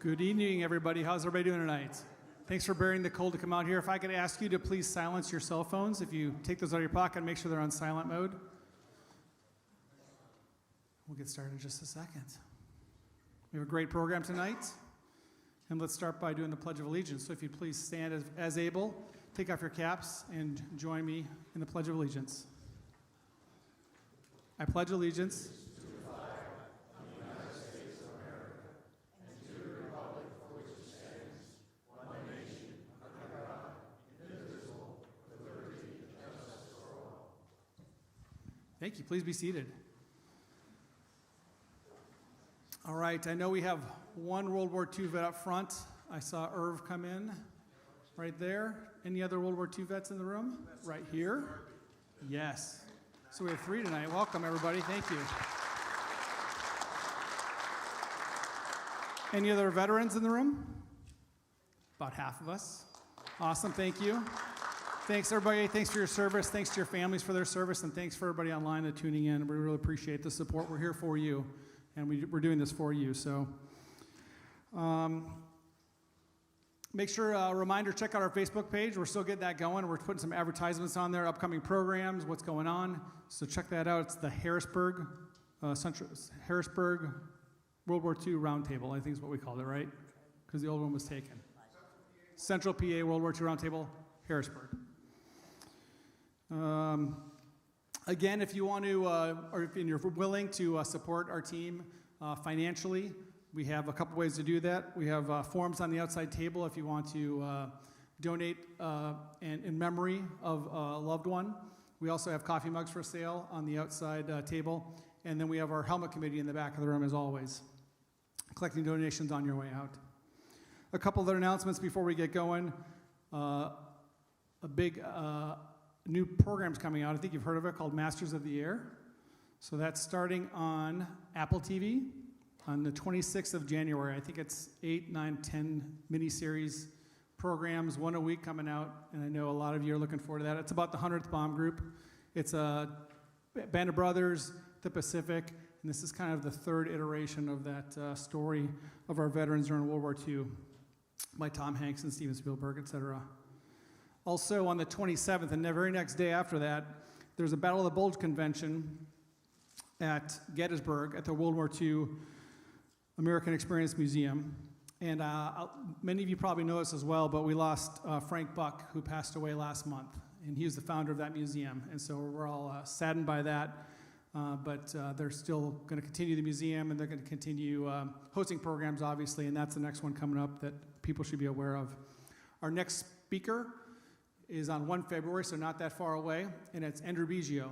Good evening, everybody. How's everybody doing tonight? Thanks for bearing the cold to come out here. If I could ask you to please silence your cell phones. If you take those out of your pocket, make sure they're on silent mode. We'll get started in just a second. We have a great program tonight. And let's start by doing the Pledge of Allegiance. So if you'd please stand as able, take off your caps, and join me in the Pledge of Allegiance. I pledge allegiance to the flag of the United States of America and to the republic for which it stands, one nation, under God, indivisible, with liberty and justice for all. Thank you. Please be seated. All right. I know we have one World War II vet up front. I saw Irv come in right there. Any other World War II vets in the room? Right here? Yes. So we have 3 tonight. Welcome, everybody. Thank you. Any other veterans in the room? About half of us. Awesome. Thank you. Thanks, everybody. Thanks for your service. Thanks to your families for their service. And thanks for everybody online that's tuning in. We really appreciate the support. We're here for you. And we're doing this for you. So make sure, reminder, check out our Facebook page. We're still getting that going. We're putting some advertisements on there, upcoming programs, what's going on. So check that out. It's the Harrisburg World War II Roundtable, I think is what we called it, right? Because the old one was taken. Central PA World War II Roundtable, Harrisburg. Again, if you want to, or if you're willing to support our team financially, we have a couple ways to do that. We have forms on the outside table if you want to donate in memory of a loved one. We also have coffee mugs for sale on the outside table. And then we have our helmet committee in the back of the room, as always, collecting donations on your way out. A couple other announcements before we get going. A big new program's coming out. I think you've heard of it, called Masters of the Air. So that's starting on Apple TV on the 26th of January. I think it's 8, 9, 10 miniseries programs, one a week coming out, and I know a lot of you are looking forward to that. It's about the 100th Bomb Group. It's a Band of Brothers, the Pacific, and this is kind of the third iteration of that story of our veterans during World War II by Tom Hanks and Steven Spielberg, etc. Also on the 27th, and the very next day after that, there's a Battle of the Bulge convention at Gettysburg at the World War II American Experience Museum. And many of you probably know this as well, but we lost Frank Buck, who passed away last month. And he was the founder of that museum. And so we're all saddened by that. But they're still going to continue the museum, and they're going to continue hosting programs, obviously. And that's the next one coming up that people should be aware of. Our next speaker is on 1 February, so not that far away. And it's Andrew Biggio.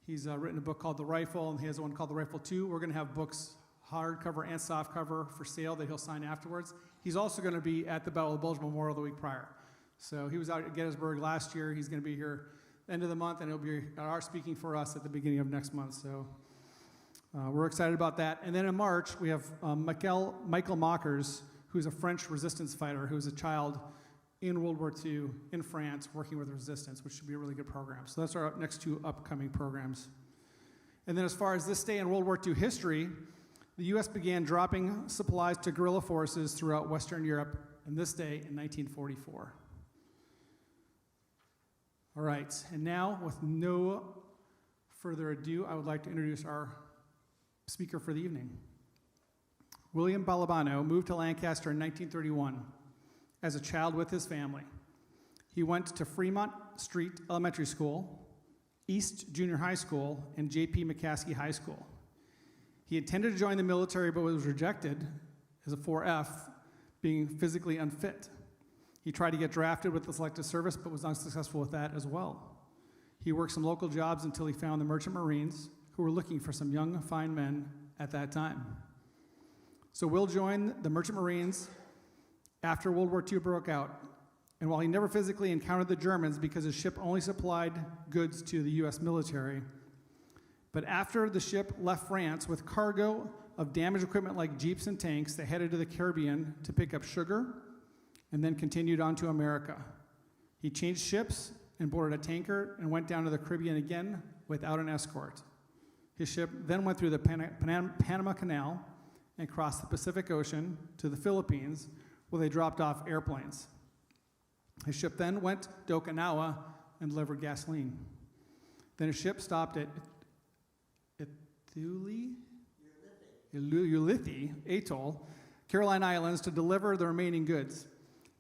He's written a book called The Rifle, and he has one called The Rifle 2. We're going to have books, hardcover and softcover, for sale that he'll sign afterwards. He's also going to be at the Battle of the Bulge Memorial the week prior. So he was out at Gettysburg last year. He's going to be here end of the month, and he'll be speaking for us at the beginning of next month. So we're excited about that. And then in March, we have Michael Mockers, who's a French resistance fighter, who's a child in World War II in France working with resistance, which should be a really good program. So that's our next 2 upcoming programs. And then as far as this day in World War II history, the U.S. began dropping supplies to guerrilla forces throughout Western Europe on this day in 1944. All right, and now, with no further ado, I would like to introduce our speaker for the evening. William Balabanow moved to Lancaster in 1931 as a child with his family. He went to Fremont Street Elementary School, East Junior High School, and J.P. McCaskey High School. He intended to join the military, but was rejected as a 4F, being physically unfit. He tried to get drafted with the Selective Service, but was unsuccessful with that as well. He worked some local jobs until he found the Merchant Marines, who were looking for some young, fine men at that time. So Will joined the Merchant Marines after World War II broke out. And while he never physically encountered the Germans because his ship only supplied goods to the U.S. military, but after the ship left France with cargo of damaged equipment like jeeps and tanks, they headed to the Caribbean to pick up sugar and then continued on to America. He changed ships and boarded a tanker and went down to the Caribbean again without an escort. His ship then went through the Panama Canal and crossed the Pacific Ocean to the Philippines, where they dropped off airplanes. His ship then went to Okinawa and delivered gasoline. Then his ship stopped at Ulithi Atoll, Caroline Islands, to deliver the remaining goods.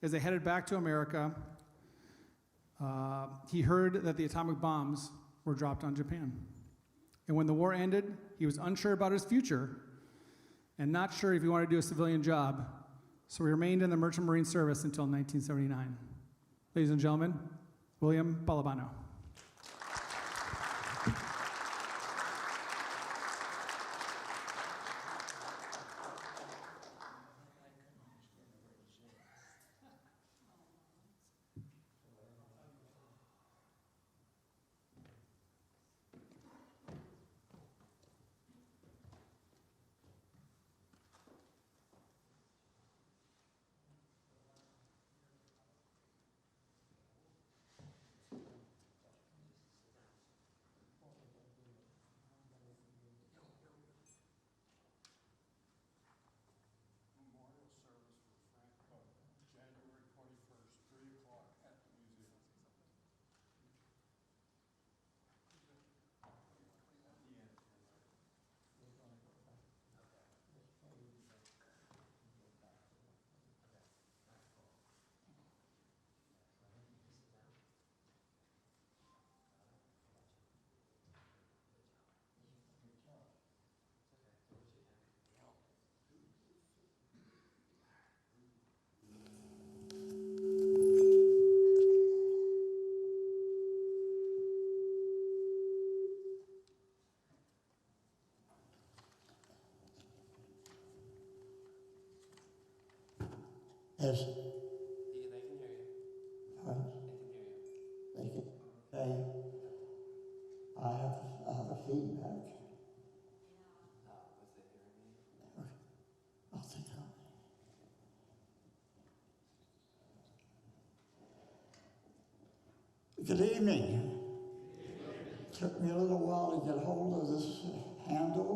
As they headed back to America, he heard that the atomic bombs were dropped on Japan. And when the war ended, he was unsure about his future and not sure if he wanted to do a civilian job, so he remained in the Merchant Marine Service until 1979. Ladies and gentlemen, William Balabanow. Yes. They can hear you. Right. They can hear you. They can say, I have a feedback. Was the hearing aid? I'll think of it. Good evening. Took me a little while to get hold of this handle,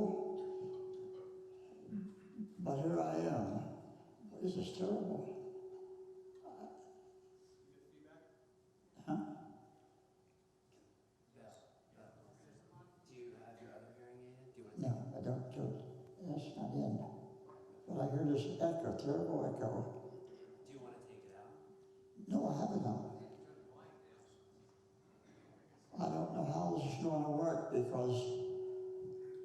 but here I am. This is terrible. Huh? Do you have your other hearing aid? Do you want to No, I don't do it. It's not in. But I heard this echo, terrible echo. Do you want to take it out? No, I have it on. I don't know how this is going to work because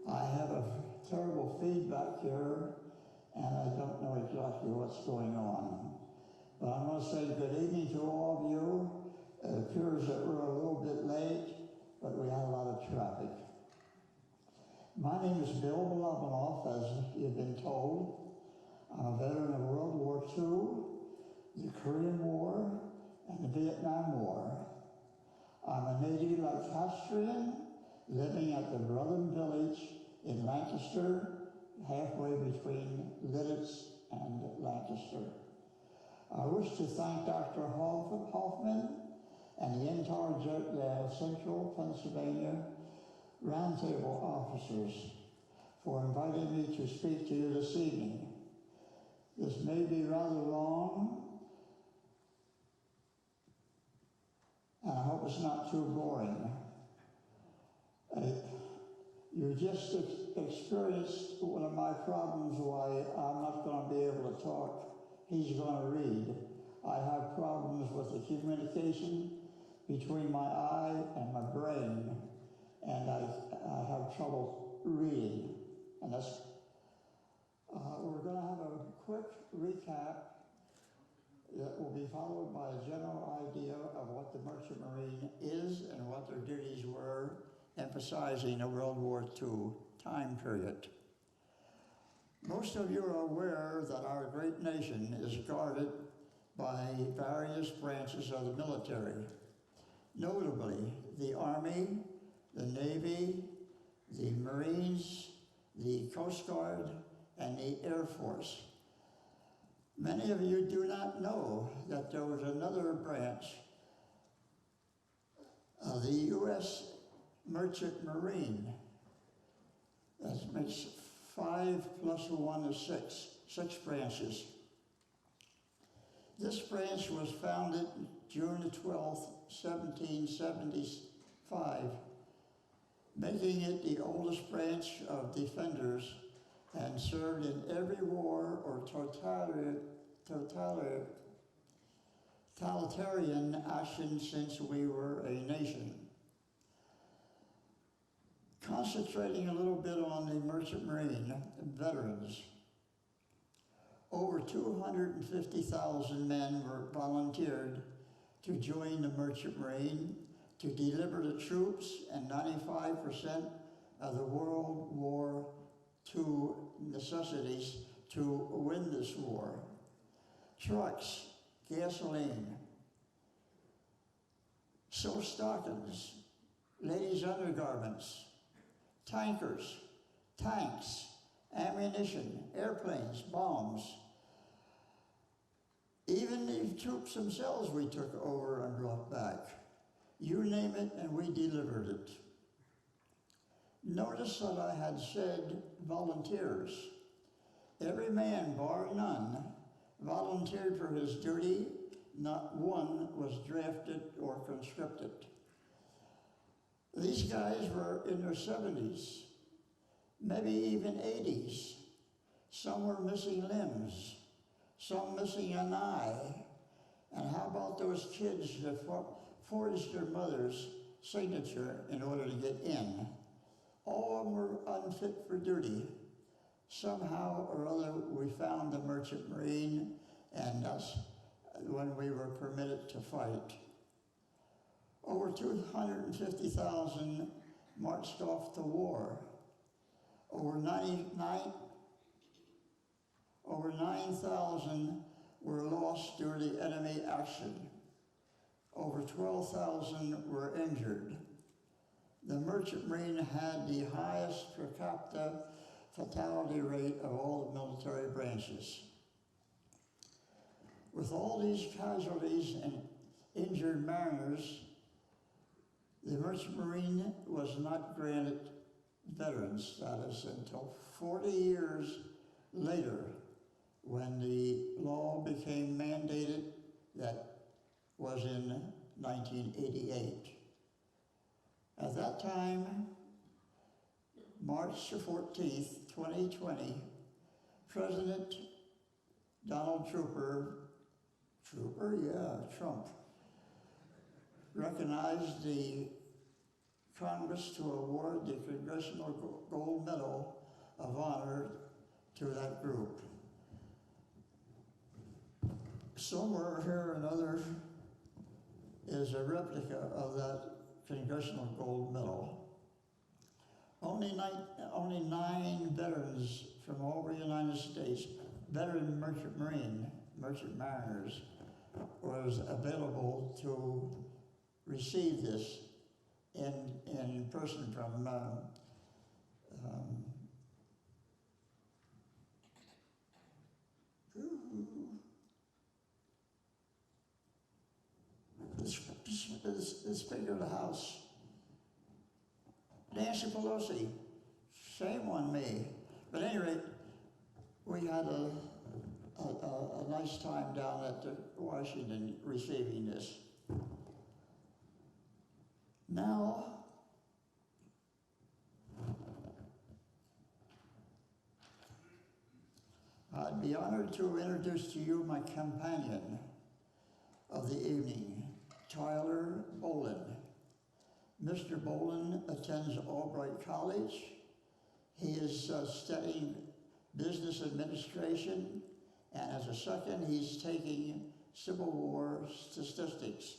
I have a terrible feedback here and I don't know exactly what's going on. But I'm going to say good evening to all of you. It appears that we're a little bit late, but we had a lot of traffic. My name is Bill Balabanow, as you've been told. I'm a veteran of World War II, the Korean War, and the Vietnam War. I'm a native Lancastrian living at the Brotherton Village in Lancaster, halfway between Lidditz and Lancaster. I wish to thank Dr. Hoffman and the entire Central Pennsylvania Roundtable officers for inviting me to speak to you this evening. This may be rather long, and I hope it's not too boring. You just experienced one of my problems why I'm not going to be able to talk. He's going to read. I have problems with the communication between my eye and my brain, and I have trouble reading. And that's, we're going to have a quick recap that will be followed by a general idea of what the Merchant Marine is and what their duties were, emphasizing the World War II time period. Most of you are aware that our great nation is guarded by various branches of the military, notably the Army, the Navy, the Marines, the Coast Guard, and the Air Force. Many of you do not know that there was another branch of the U.S. Merchant Marine that makes 5 plus 1 is 6 branches. This branch was founded June the 12th, 1775, making it the oldest branch of defenders and served in every war or totalitarian action since we were a nation. Concentrating a little bit on the Merchant Marine veterans, over 250,000 men were volunteered to join the Merchant Marine to deliver the troops and 95% of the World War II necessities to win this war. Trucks, gasoline, silk stockings, ladies' undergarments, tankers, tanks, ammunition, airplanes, bombs. Even the troops themselves we took over and brought back. You name it, and we delivered it. Notice that I had said volunteers. Every man, bar none, volunteered for his duty. Not one was drafted or conscripted. These guys were in their 70s, maybe even 80s. Some were missing limbs, some missing an eye. And how about those kids that forged their mother's signature in order to get in? All of them were unfit for duty. Somehow or other, we found the Merchant Marine, and that's when we were permitted to fight. Over 250,000 marched off to war. Over 9,000 were lost due to enemy action. Over 12,000 were injured. The Merchant Marine had the highest per capita fatality rate of all the military branches. With all these casualties and injured mariners, the Merchant Marine was not granted veteran status until 40 years later, when the law became mandated. That was in 1988. At that time, March 14th, 2020, President Donald Trump, recognized the Congress to award the Congressional Gold Medal of Honor to that group. Somewhere here or another is a replica of that Congressional Gold Medal. Only 9 veterans from all over the United States, veteran Merchant Mariners, was available to receive this in person from the Speaker of the House, Nancy Pelosi. Shame on me. But at any rate, we had a nice time down at Washington receiving this. Now, I'd be honored to introduce to you my companion of the evening, Tyler Bolin. Mr. Bolin attends Albright College. He is studying business administration, and as a second, he's taking Civil War statistics.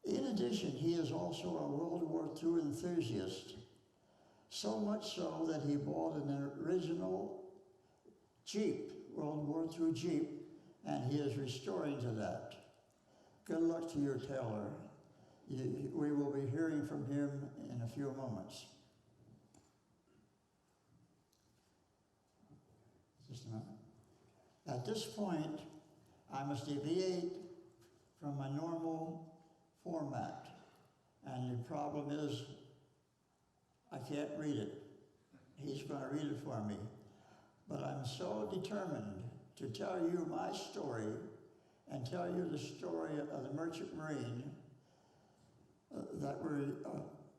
In addition, he is also a World War II enthusiast, so much so that he bought an original Jeep, World War II Jeep, and he is restoring to that. Good luck to you, Taylor. We will be hearing from him in a few moments. Just a moment. At this point, I must deviate from my normal format, and the problem is I can't read it. he's going to read it for me. But I'm so determined to tell you my story and tell you the story of the Merchant Marine that we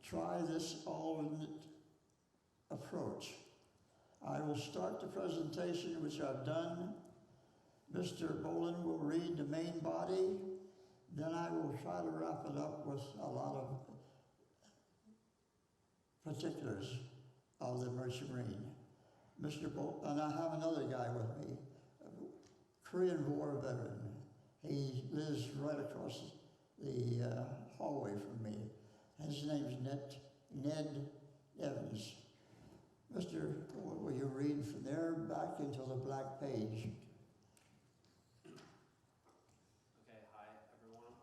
try this all-in approach. I will start the presentation, which I've done. Mr. Bolin will read the main body. Then I will try to wrap it up with a lot of particulars of the Merchant Marine. And I have another guy with me, a Korean War veteran. He lives right across the hallway from me. His name's Ned Evans. Mr. Will you read from there back into the black page? Okay, hi everyone.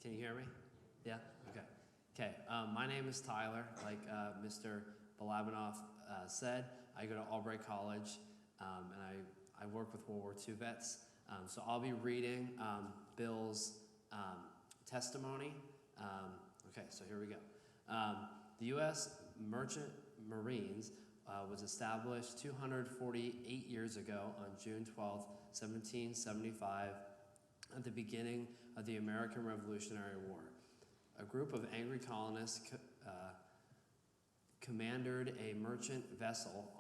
Can you hear me? Yeah? Okay. Okay, my name is Tyler. Like Mr. Balabanow said, I go to Albright College, and I work with World War II vets. So I'll be reading Bill's testimony. Okay, so here we go. The U.S. Merchant Marines was established 248 years ago on June 12, 1775, at the beginning of the American Revolutionary War. A group of angry colonists commandeered a merchant vessel,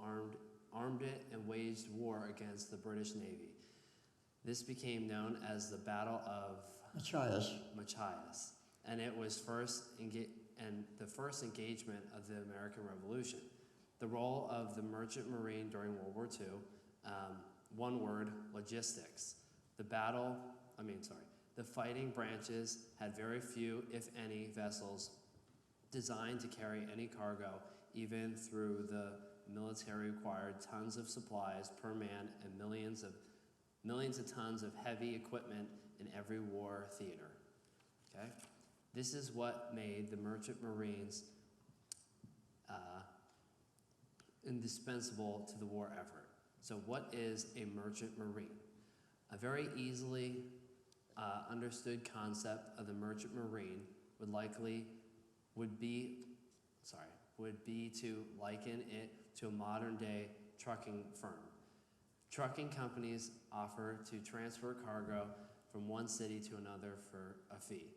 armed it, and waged war against the British Navy. This became known as the Battle of Machias, and it was the first engagement of the American Revolution. The role of the merchant marine during World War II, one word, logistics. The fighting branches had very few, if any, vessels designed to carry any cargo, even through the military required tons of supplies per man and millions of tons of heavy equipment in every war theater. Okay? This is what made the merchant marines indispensable to the war effort. So what is a merchant marine? A very easily understood concept of the merchant marine would be to liken it to a modern day trucking firm. Trucking companies offer to transfer cargo from one city to another for a fee.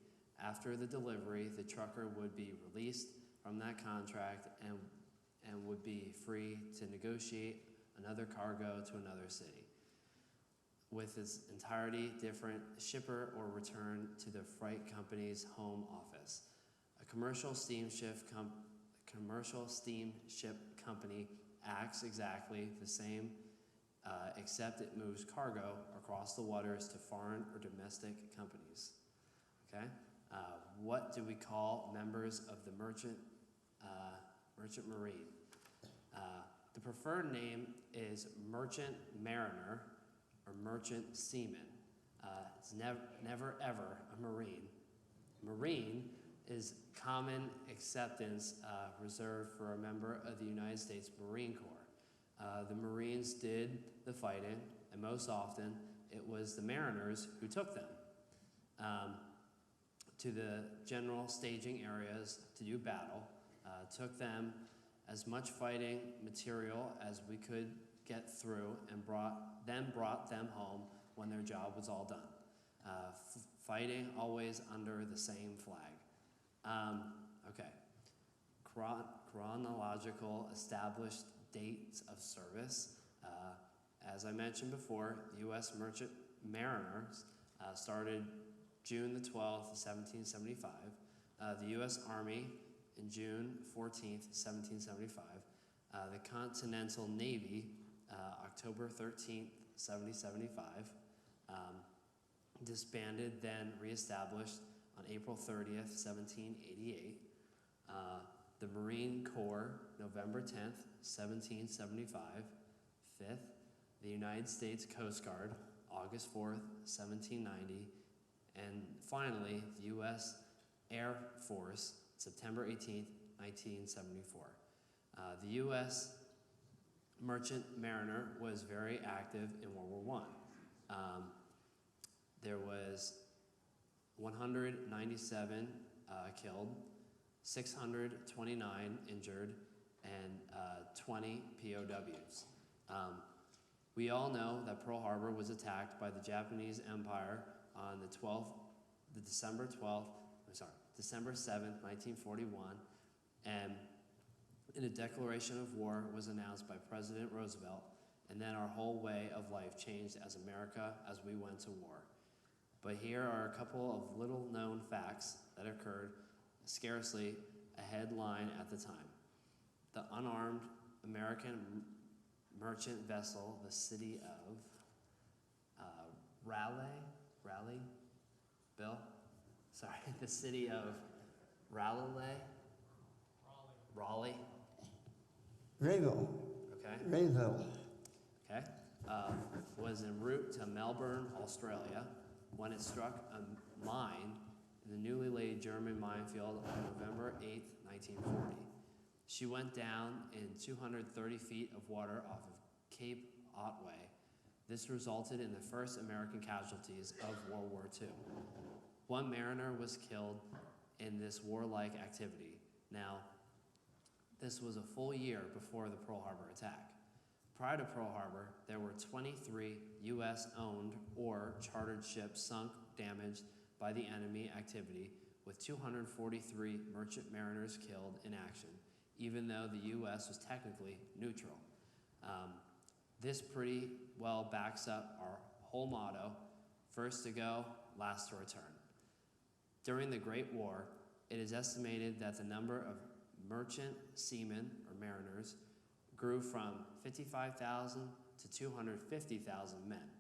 After the delivery, the trucker would be released from that contract and would be free to negotiate another cargo to another city, with its entirety different shipper or return to the freight company's home office. A commercial steamship company acts exactly the same, except it moves cargo across the waters to foreign or domestic companies. Okay? What do we call members of the merchant marine? The preferred name is merchant mariner or merchant seaman. It's never ever a marine. Marine is common acceptance reserved for a member of the United States Marine Corps. The Marines did the fighting, and most often it was the mariners who took them to the general staging areas to do battle, took them as much fighting material as we could get through, and brought them home when their job was all done. Fighting always under the same flag. Okay. Chronological established dates of service. As I mentioned before, the U.S. Merchant Mariners started June the 12th, 1775. The U.S. Army in June 14th, 1775. The Continental Navy, October 13th, 1775. Disbanded, then reestablished on April 30th, 1788. The Marine Corps, November 10th, 1775. Fifth, the United States Coast Guard, August 4th, 1790. And finally, the U.S. Air Force, September 18th, 1974. The U.S. Merchant Mariner was very active in World War I. There was 197 killed, 629 injured, and 20 POWs. We all know that Pearl Harbor was attacked by the Japanese Empire on December 7th, 1941, and a declaration of war was announced by President Roosevelt, and then our whole way of life changed as America as we went to war. But here are a couple of little-known facts that occurred, scarcely a headline at the time. The unarmed American merchant vessel, the city of the city of Raleigh, Rayville. okay, Rayville. okay, was en route to Melbourne, Australia, when it struck a mine in the newly laid German minefield on November 8, 1940. She went down in 230 feet of water off of Cape Otway. This resulted in the first American casualties of World War II. One mariner was killed in this warlike activity. Now, this was a full year before the Pearl Harbor attack. Prior to Pearl Harbor, there were 23 U.S.-owned or chartered ships sunk, damaged by the enemy activity, with 243 merchant mariners killed in action, even though the U.S. was technically neutral. This pretty well backs up our whole motto, first to go, last to return. During the Great War, it is estimated that the number of merchant seamen, or mariners, grew from 55,000 to 250,000 men.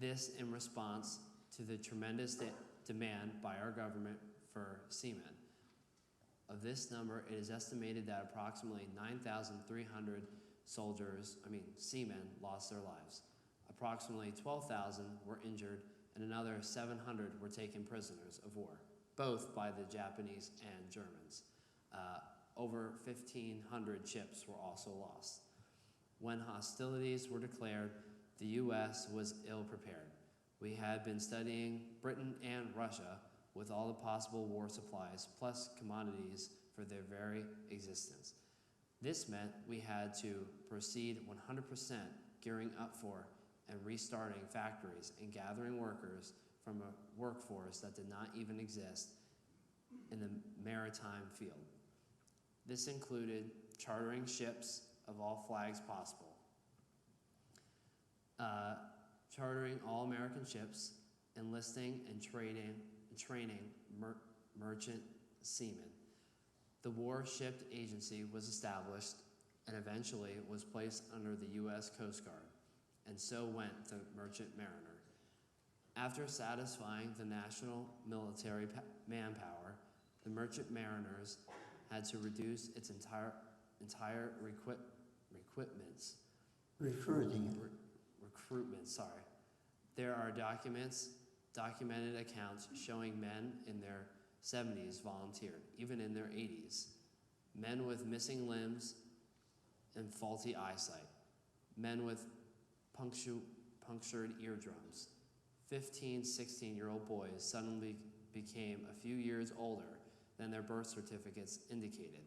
This in response to the tremendous demand by our government for seamen. Of this number, it is estimated that approximately 9,300 seamen lost their lives. Approximately 12,000 were injured, and another 700 were taken prisoners of war, both by the Japanese and Germans. Over 1,500 ships were also lost. When hostilities were declared, the U.S. was ill prepared. We had been studying Britain and Russia with all the possible war supplies, plus commodities for their very existence. This meant we had to proceed 100% gearing up for and restarting factories and gathering workers from a workforce that did not even exist in the maritime field. This included chartering ships of all flags possible, chartering all American ships, enlisting and training merchant seamen. The Warship Agency was established and eventually was placed under the U.S. Coast Guard, and so went the Merchant Mariner. After satisfying the national military manpower, the Merchant Mariners had to reduce its entire recruitment. There are documented accounts showing men in their 70s volunteered, even in their 80s. Men with missing limbs and faulty eyesight. Men with punctured eardrums. 15, 16-year-old boys suddenly became a few years older than their birth certificates indicated.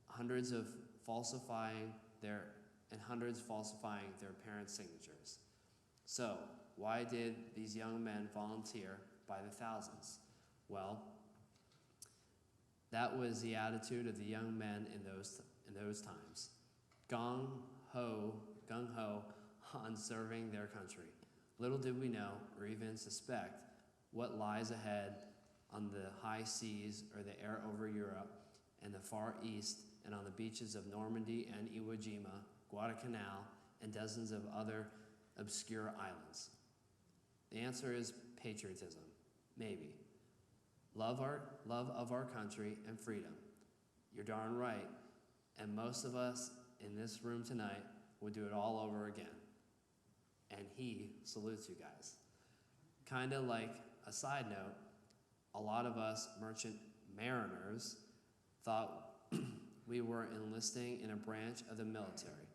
Hundreds falsifying their parents' signatures. So, why did these young men volunteer by the thousands? Well, that was the attitude of the young men in those times. Gung ho on serving their country. Little did we know, or even suspect, what lies ahead on the high seas or the air over Europe and the Far East and on the beaches of Normandy and Iwo Jima, Guadalcanal, and dozens of other obscure islands. The answer is patriotism, maybe. Love of our country and freedom. You're darn right, and most of us in this room tonight would do it all over again. And he salutes you guys. Kind of like a side note, a lot of us merchant mariners thought we were enlisting in a branch of the military.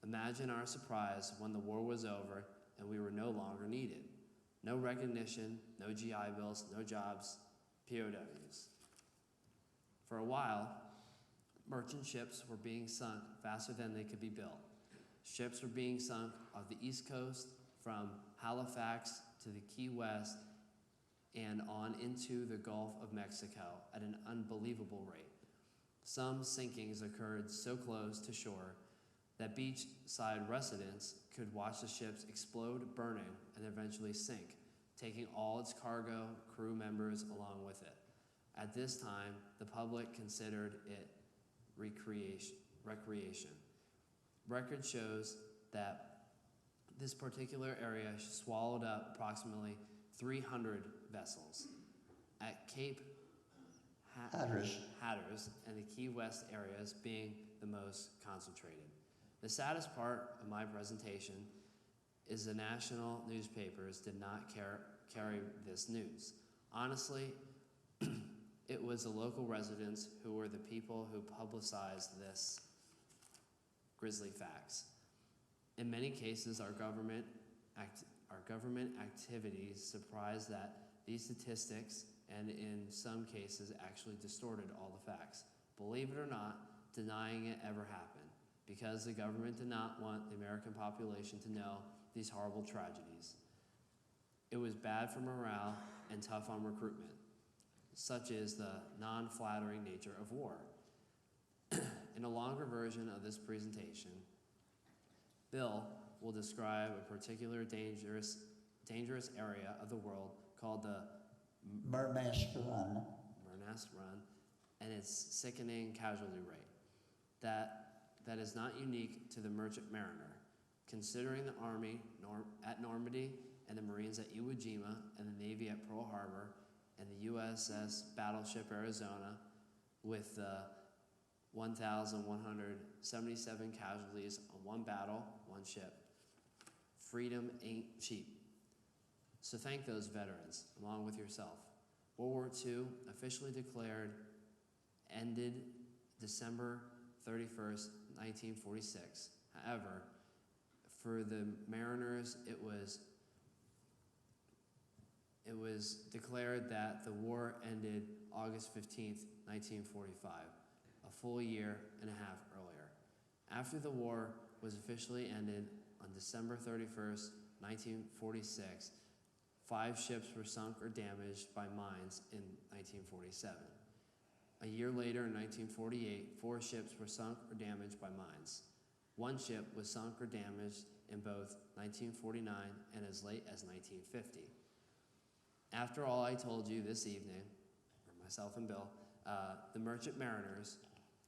Imagine our surprise when the war was over and we were no longer needed. No recognition, no GI Bills, no jobs, POWs. For a while, merchant ships were being sunk faster than they could be built. Ships were being sunk off the East Coast from Halifax to the Key West and on into the Gulf of Mexico at an unbelievable rate. Some sinkings occurred so close to shore that beachside residents could watch the ships explode, burning, and eventually sink, taking all its cargo, crew members along with it. At this time, the public considered it recreation. Record shows that this particular area swallowed up approximately 300 vessels. At Cape Hatteras and the Key West areas being the most concentrated. The saddest part of my presentation is the national newspapers did not carry this news. Honestly, it was the local residents who were the people who publicized this grisly facts. In many cases, our government activities surprised that these statistics, and in some cases actually distorted all the facts. Believe it or not, denying it ever happened, because the government did not want the American population to know these horrible tragedies. It was bad for morale and tough on recruitment, such is the non-flattering nature of war. In a longer version of this presentation, Bill will describe a particular dangerous area of the world called the Mermask Run. And its sickening casualty rate. That is not unique to the merchant mariner. Considering the Army at Normandy and the Marines at Iwo Jima and the Navy at Pearl Harbor and the USS Battleship Arizona with 1,177 casualties on one battle, one ship. Freedom ain't cheap. So thank those veterans, along with yourself. World War II, officially declared, ended December 31st, 1946. However, for the mariners, it was declared that the war ended August 15th, 1945, a full year and a half earlier. After the war was officially ended on December 31st, 1946, 5 ships were sunk or damaged by mines in 1947. A year later, in 1948, 4 ships were sunk or damaged by mines. 1 ship was sunk or damaged in both 1949 and as late as 1950. After all I told you this evening, or myself and Bill, the merchant mariners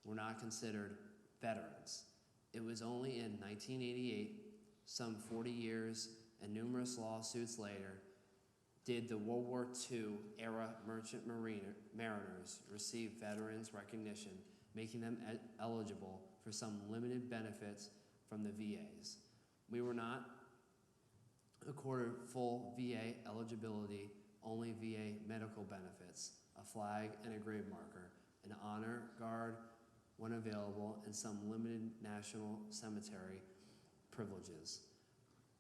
were not considered veterans. It was only in 1988, some 40 years and numerous lawsuits later, did the World War II era merchant mariners receive veterans recognition, making them eligible for some limited benefits from the VAs. We were not accorded full VA eligibility, only VA medical benefits, a flag and a grave marker, an honor guard when available, and some limited national cemetery privileges.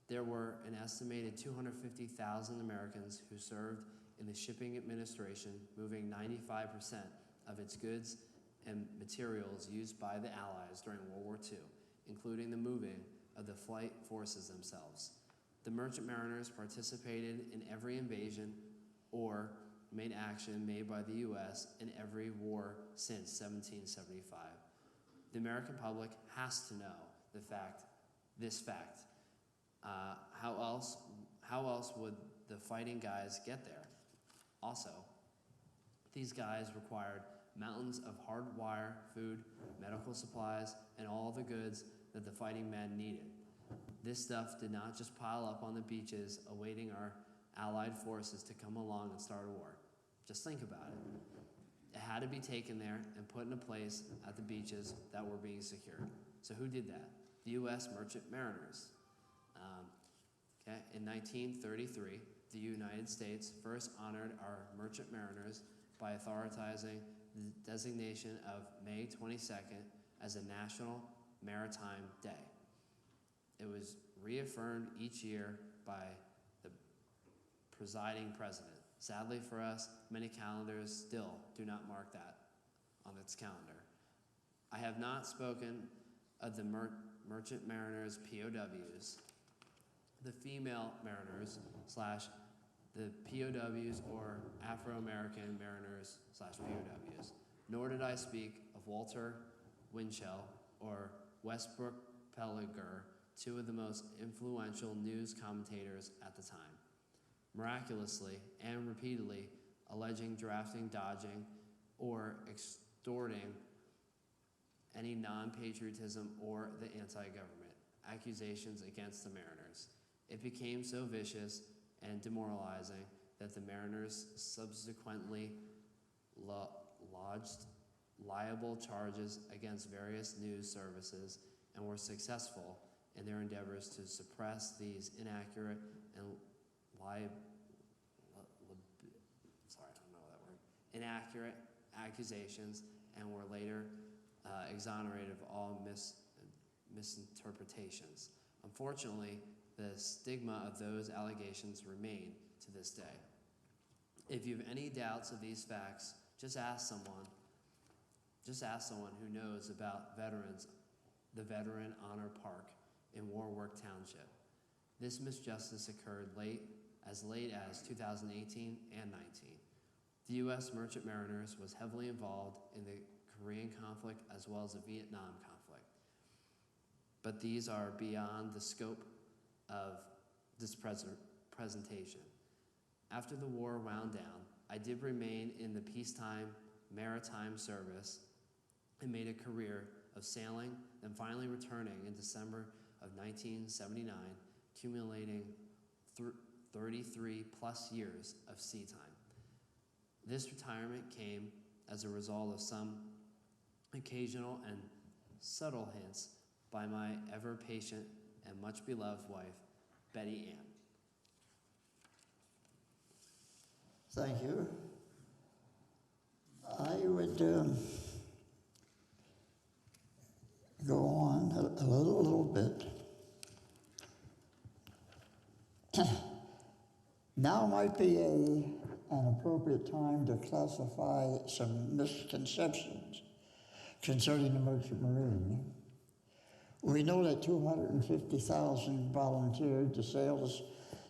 There were an estimated 250,000 Americans who served in the shipping administration, moving 95% of its goods and materials used by the Allies during World War II, including the moving of the flight forces themselves. The merchant mariners participated in every invasion or main action made by the U.S. in every war since 1775. The American public has to know this fact. How else would the fighting guys get there? Also, these guys required mountains of hard wire, food, medical supplies, and all the goods that the fighting men needed. This stuff did not just pile up on the beaches awaiting our Allied forces to come along and start a war. Just think about it. It had to be taken there and put in a place at the beaches that were being secured. So who did that? The U.S. merchant mariners. In 1933, the United States first honored our merchant mariners by authorizing the designation of May 22nd as a National Maritime Day. It was reaffirmed each year by the presiding president. Sadly for us, many calendars still do not mark that on its calendar. I have not spoken of the merchant mariners POWs, the female mariners slash the POWs or Afro-American mariners slash POWs, nor did I speak of Walter Winchell or Westbrook Peliger, two of the most influential news commentators at the time, miraculously and repeatedly alleging drafting, dodging, or extorting any non-patriotism or the anti-government accusations against the Mariners. It became so vicious and demoralizing that the Mariners subsequently lodged liable charges against various news services and were successful in their endeavors to suppress these inaccurate and inaccurate accusations, and were later exonerated of all misinterpretations. Unfortunately, the stigma of those allegations remain to this day. If you have any doubts of these facts, just ask someone who knows about the Veteran Honor Park in Warwick Township. This misjustice occurred as late as 2018 and 19. The U.S. Merchant Mariners was heavily involved in the Korean conflict as well as the Vietnam conflict. But these are beyond the scope of this presentation. After the war wound down, I did remain in the peacetime maritime service and made a career of sailing, then finally returning in December of 1979, accumulating 33 plus years of sea time. This retirement came as a result of some occasional and subtle hints by my ever patient and much beloved wife, Betty Ann. Thank you. I would go on a little bit. Now might be an appropriate time to classify some misconceptions concerning the Merchant Marine. We know that 250,000 volunteered to sail the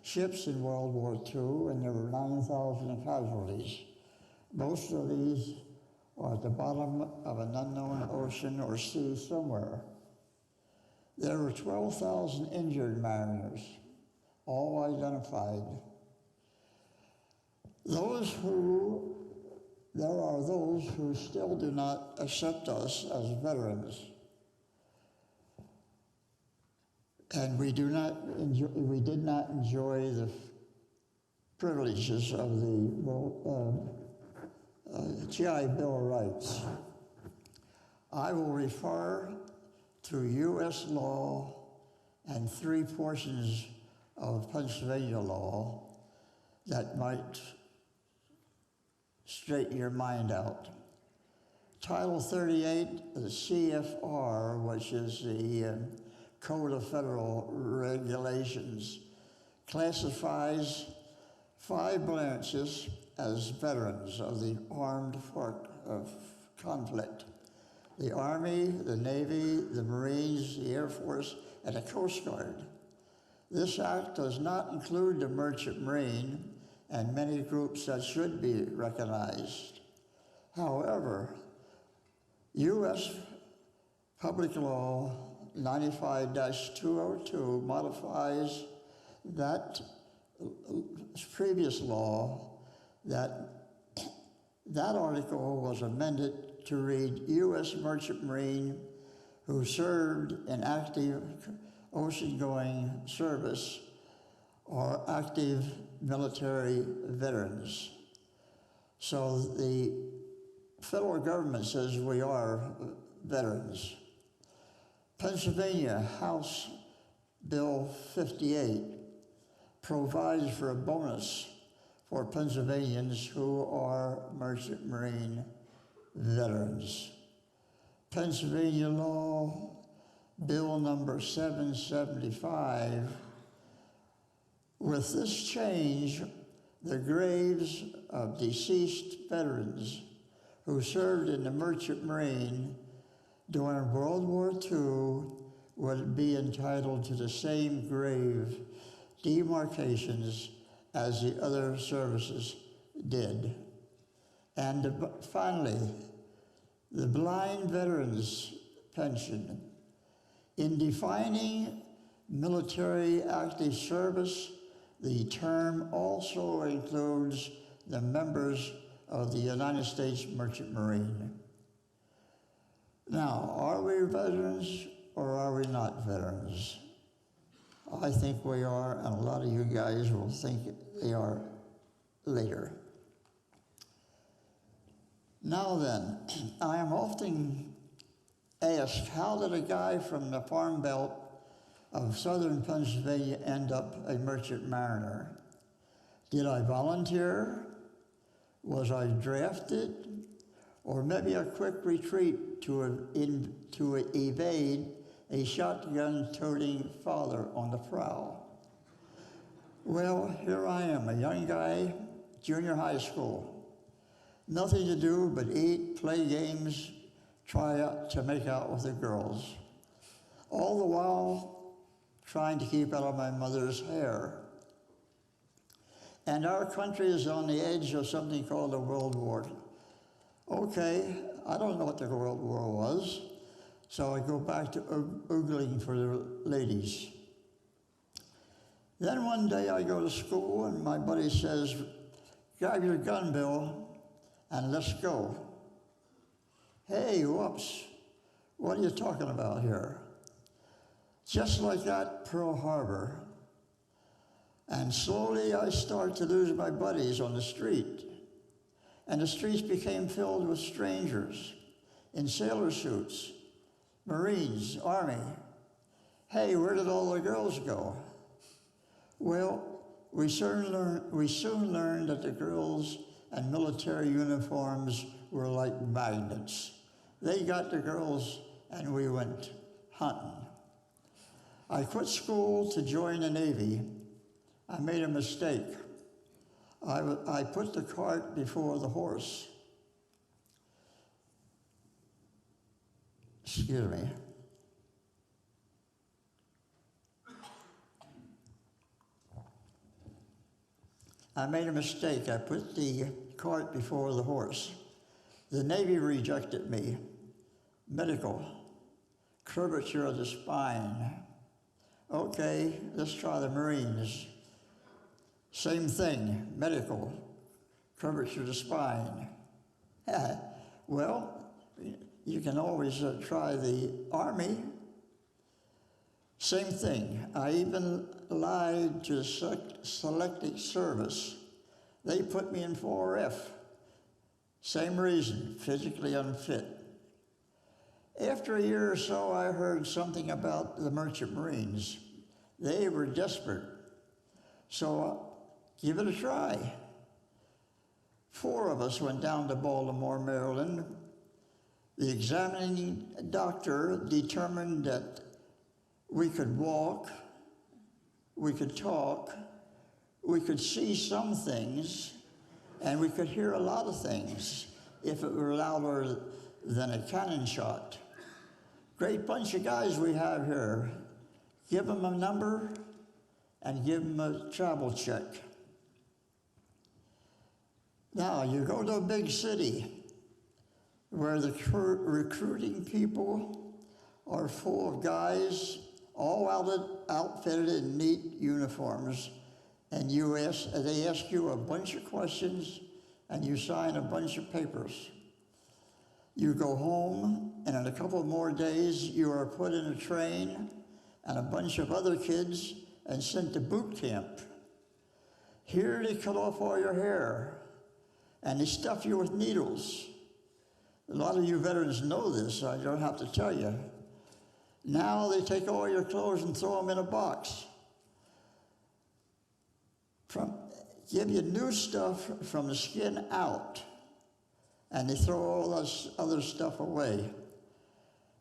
ships in World War II, and there were 9,000 casualties. Most of these are at the bottom of an unknown ocean or sea somewhere. There were 12,000 injured mariners, all identified. There are those who still do not accept us as veterans. And we did not enjoy the privileges of the GI Bill of Rights. I will refer to U.S. law and 3 portions of Pennsylvania law that might straighten your mind out. Title 38 of the CFR, which is the Code of Federal Regulations, classifies 5 branches as veterans of the armed conflict: the Army, the Navy, the Marines, the Air Force, and the Coast Guard. This act does not include the Merchant Marine and many groups that should be recognized. However, U.S. Public Law 95-202 modifies that previous law. That article was amended to read U.S. Merchant Marine who served in active ocean-going service or active military veterans. So the federal government says we are veterans. Pennsylvania House Bill 58 provides for a bonus for Pennsylvanians who are Merchant Marine veterans. Pennsylvania Law Bill number 775. With this change, the graves of deceased veterans who served in the Merchant Marine during World War II would be entitled to the same grave demarcations as the other services did. And finally, the blind veterans pension. In defining military active service, the term also includes the members of the United States Merchant Marine. Now, are we veterans or are we not veterans? I think we are, and a lot of you guys will think they are later. Now then, I am often asked, how did a guy from the Farm Belt of southern Pennsylvania end up a merchant mariner? Did I volunteer? Was I drafted? Or maybe a quick retreat to evade a shotgun-toting father on the prowl? Well, here I am, a young guy, junior high school. Nothing to do but eat, play games, try to make out with the girls. All the while trying to keep out of my mother's hair. And our country is on the edge of something called a World War. Okay, I don't know what the World War was, so I go back to oogling for the ladies. Then one day I go to school and my buddy says, grab your gun, Bill, and let's go. Hey, whoops, what are you talking about here? Just like that, Pearl Harbor. And slowly I start to lose my buddies on the street. And the streets became filled with strangers in sailor suits, Marines, Army. Hey, where did all the girls go? Well, we soon learned that the girls and military uniforms were like magnets. They got the girls and we went hunting. I quit school to join the Navy. I made a mistake. I put the cart before the horse. Excuse me. I made a mistake. I put the cart before the horse. The Navy rejected me. Medical, curvature of the spine. Okay, let's try the Marines. Same thing, medical, curvature of the spine. Well, you can always try the Army. Same thing. I even lied to selecting service. They put me in 4F. Same reason, physically unfit. After a year or so, I heard something about the Merchant Marines. They were desperate. So give it a try. 4 of us went down to Baltimore, Maryland. The examining doctor determined that we could walk, we could talk, we could see some things, and we could hear a lot of things if it were louder than a cannon shot. Great bunch of guys we have here. Give them a number and give them a travel check. Now, you go to a big city where the recruiting people are full of guys all outfitted in neat uniforms, and they ask you a bunch of questions and you sign a bunch of papers. You go home, and in a couple more days, you are put in a train and a bunch of other kids and sent to boot camp. Here they cut off all your hair, and they stuff you with needles. A lot of you veterans know this, I don't have to tell you. Now they take all your clothes and throw them in a box. Give you new stuff from the skin out, and they throw all this other stuff away.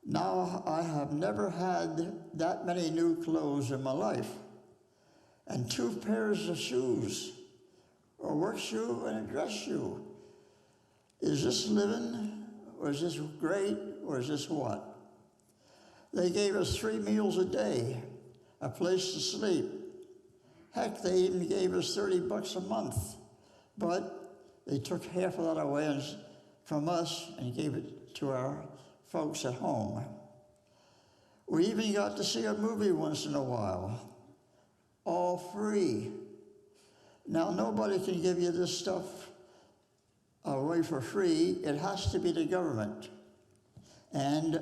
Now I have never had that many new clothes in my life, and 2 pairs of shoes a work shoe, and a dress shoe. Is this living, or is this great, or is this what? They gave us 3 meals a day, a place to sleep. Heck, they even gave us $30 a month. But they took half of that away from us and gave it to our folks at home. We even got to see a movie once in a while, all free. Now, nobody can give you this stuff away for free. It has to be the government. And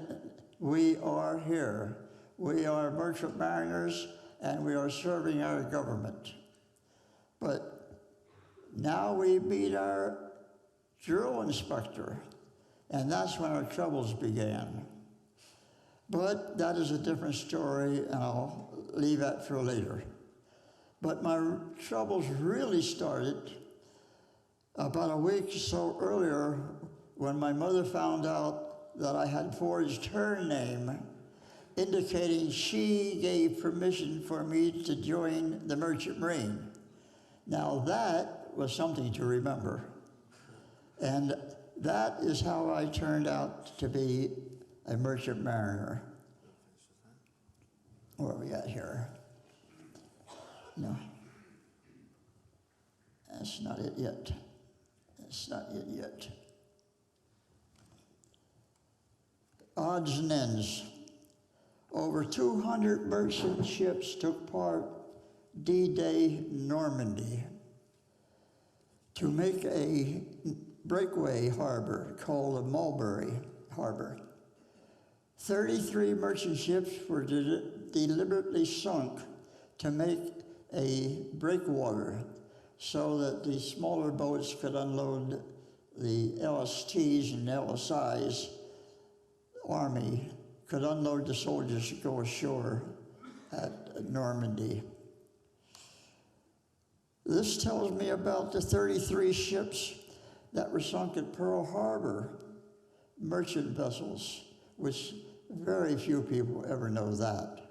we are here. We are merchant mariners, and we are serving our government. But now we meet our drill inspector, and that's when our troubles began. But that is a different story, and I'll leave that for later. But my troubles really started about a week or so earlier when my mother found out that I had forged her name, indicating she gave permission for me to join the Merchant Marine. Now that was something to remember. And that is how I turned out to be a merchant mariner. Where are we at here? No. That's not it yet. That's not it yet. Odds and ends. Over 200 merchant ships took part D-Day Normandy to make a breakaway harbor called the Mulberry Harbor. 33 merchant ships were deliberately sunk to make a breakwater so that the smaller boats could unload the LSTs and LSIs. Army could unload the soldiers to go ashore at Normandy. This tells me about the 33 ships that were sunk at Pearl Harbor, merchant vessels, which very few people ever know that.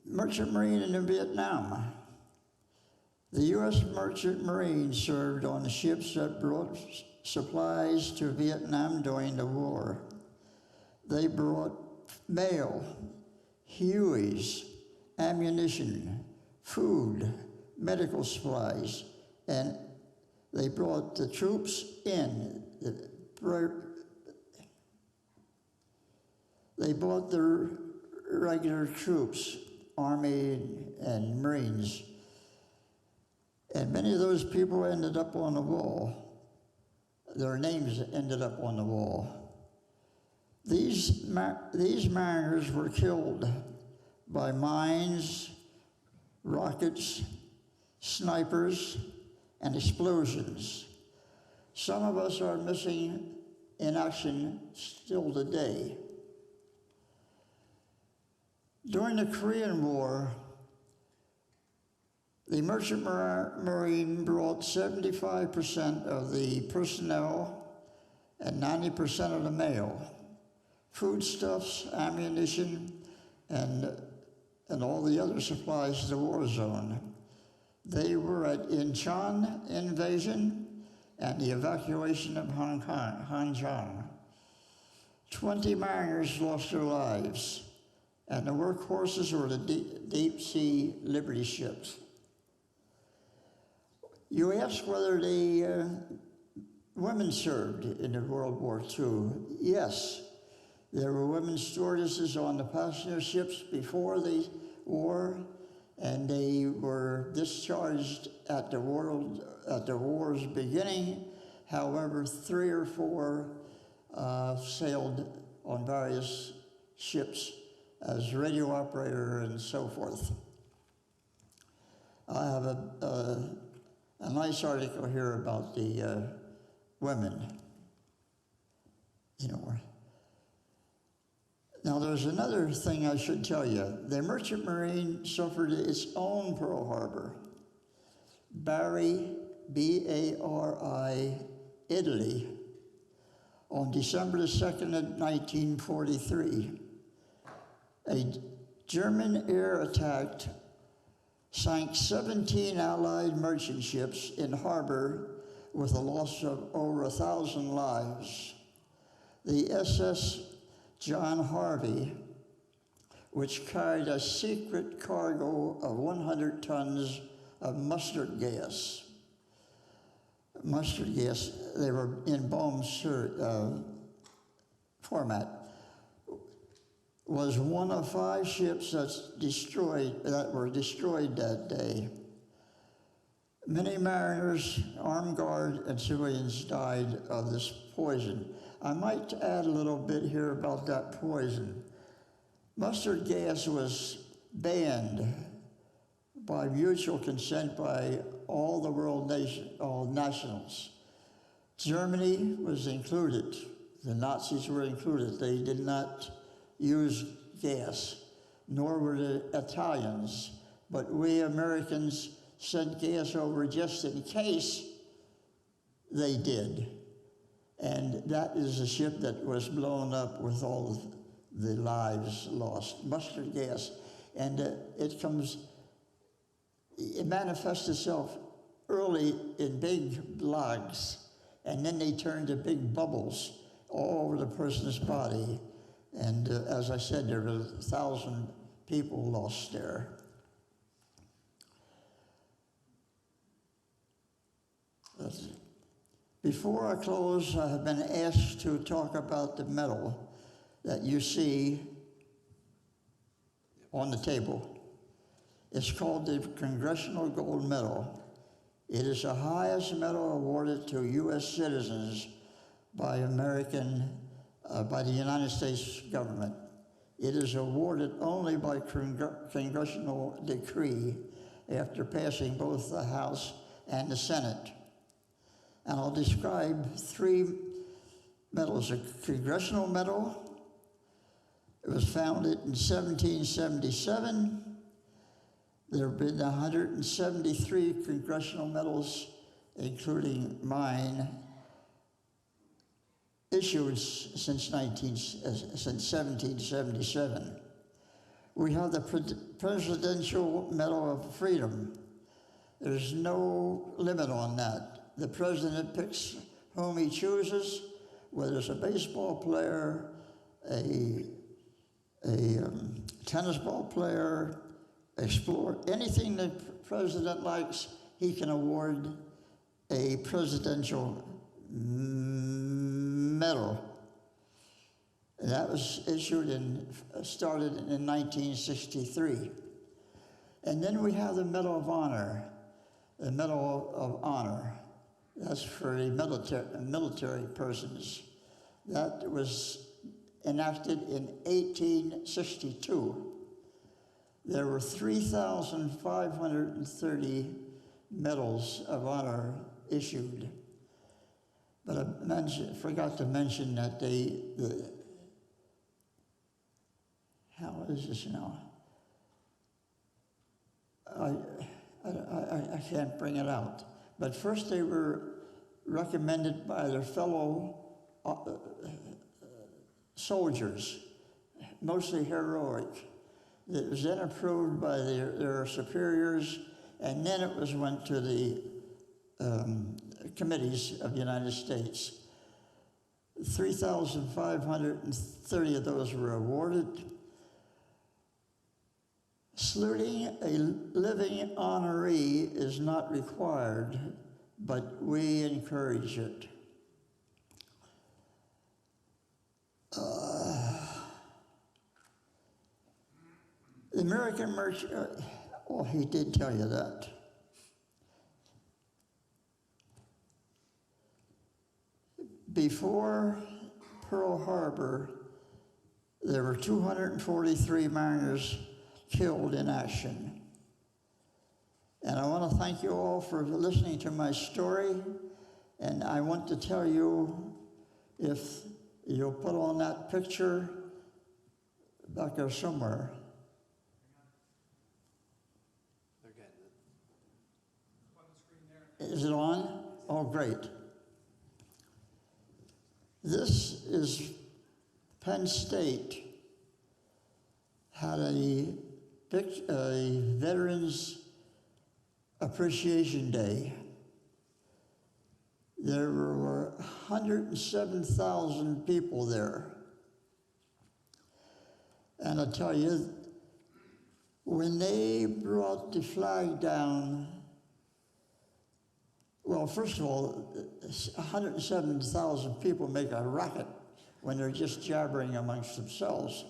Merchant Marine in Vietnam. The U.S. Merchant Marine served on the ships that brought supplies to Vietnam during the war. They brought mail, Hueys, ammunition, food, medical supplies, and they brought the troops in. They brought the regular troops, Army and Marines. And many of those people ended up on the wall. Their names ended up on the wall. These mariners were killed by mines, rockets, snipers, and explosions. Some of us are missing in action still today. During the Korean War, the Merchant Marine brought 75% of the personnel and 90% of the mail, foodstuffs, ammunition, and all the other supplies to the war zone. They were at Incheon invasion and the evacuation of Hanjang. 20 mariners lost their lives, and the workhorses were the deep sea Liberty ships. You ask whether the women served in the World War II. Yes, there were women stewardesses on the passenger ships before the war, and they were discharged at the war's beginning. However, 3 or 4 sailed on various ships as radio operator and so forth. I have a nice article here about the women. Now, there's another thing I should tell you. The Merchant Marine suffered its own Pearl Harbor. Bari, B-A-R-I, Italy, on December the 2nd of 1943. A German air attack sank 17 Allied merchant ships in harbor with a loss of over 1,000 lives. The SS John Harvey, which carried a secret cargo of 100 tons of mustard gas. Mustard gas, they were in bomb format, was one of 5 ships that were destroyed that day. Many mariners, armed guard, and civilians died of this poison. I might add a little bit here about that poison. Mustard gas was banned by mutual consent by all the world all nationals. Germany was included. The Nazis were included. They did not use gas, nor were the Italians. But we Americans sent gas over just in case they did. And that is a ship that was blown up with all of the lives lost. Mustard gas. And it manifests itself early in big blogs, and then they turn to big bubbles all over the person's body. And as I said, there were 1,000 people lost there. Before I close, I have been asked to talk about the medal that you see on the table. It's called the Congressional Gold Medal. It is the highest medal awarded to U.S. citizens by the United States government. It is awarded only by congressional decree after passing both the House and the Senate. And I'll describe 3 medals. A Congressional Medal. It was founded in 1777. There have been 173 congressional medals, including mine, issued since 1777. We have the Presidential Medal of Freedom. There's no limit on that. The president picks whom he chooses, whether it's a baseball player, a tennis ball player, explorer, anything the president likes, he can award a presidential medal. And that was started in 1963. And then we have the Medal of Honor, the Medal of Honor. That's for the military persons. That was enacted in 1862. There were 3,530 medals of honor issued. But I forgot to mention that how is this now? I can't bring it out. But first they were recommended by their fellow soldiers, mostly heroic. It was then approved by their superiors, and then it went to the committees of the United States. 3,530 of those were awarded. Saluting a living honoree is not required, but we encourage it. The American merchant, he did tell you that. Before Pearl Harbor, there were 243 mariners killed in action. And I want to thank you all for listening to my story. And I want to tell you, if you'll put on that picture back there somewhere. They're getting it. Is it on? Oh, great. This is Penn State had a Veterans Appreciation Day. There were 107,000 people there. And I tell you, when they brought the flag down, well, first of all, 107,000 people make a racket when they're just jabbering amongst themselves.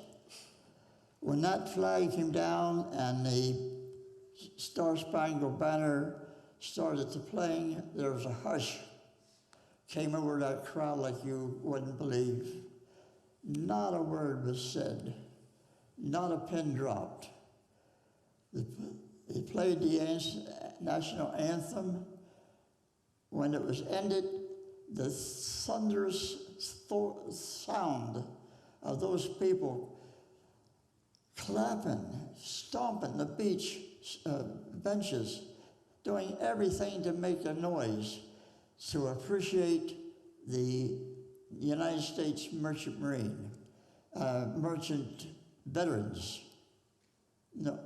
When that flag came down and the Star-Spangled Banner started to playing, there was a hush. Came over that crowd like you wouldn't believe. Not a word was said. Not a pin dropped. They played the national anthem. When it was ended, the thunderous sound of those people clapping, stomping the beach benches, doing everything to make a noise to appreciate the United States Merchant Marine, merchant veterans, no,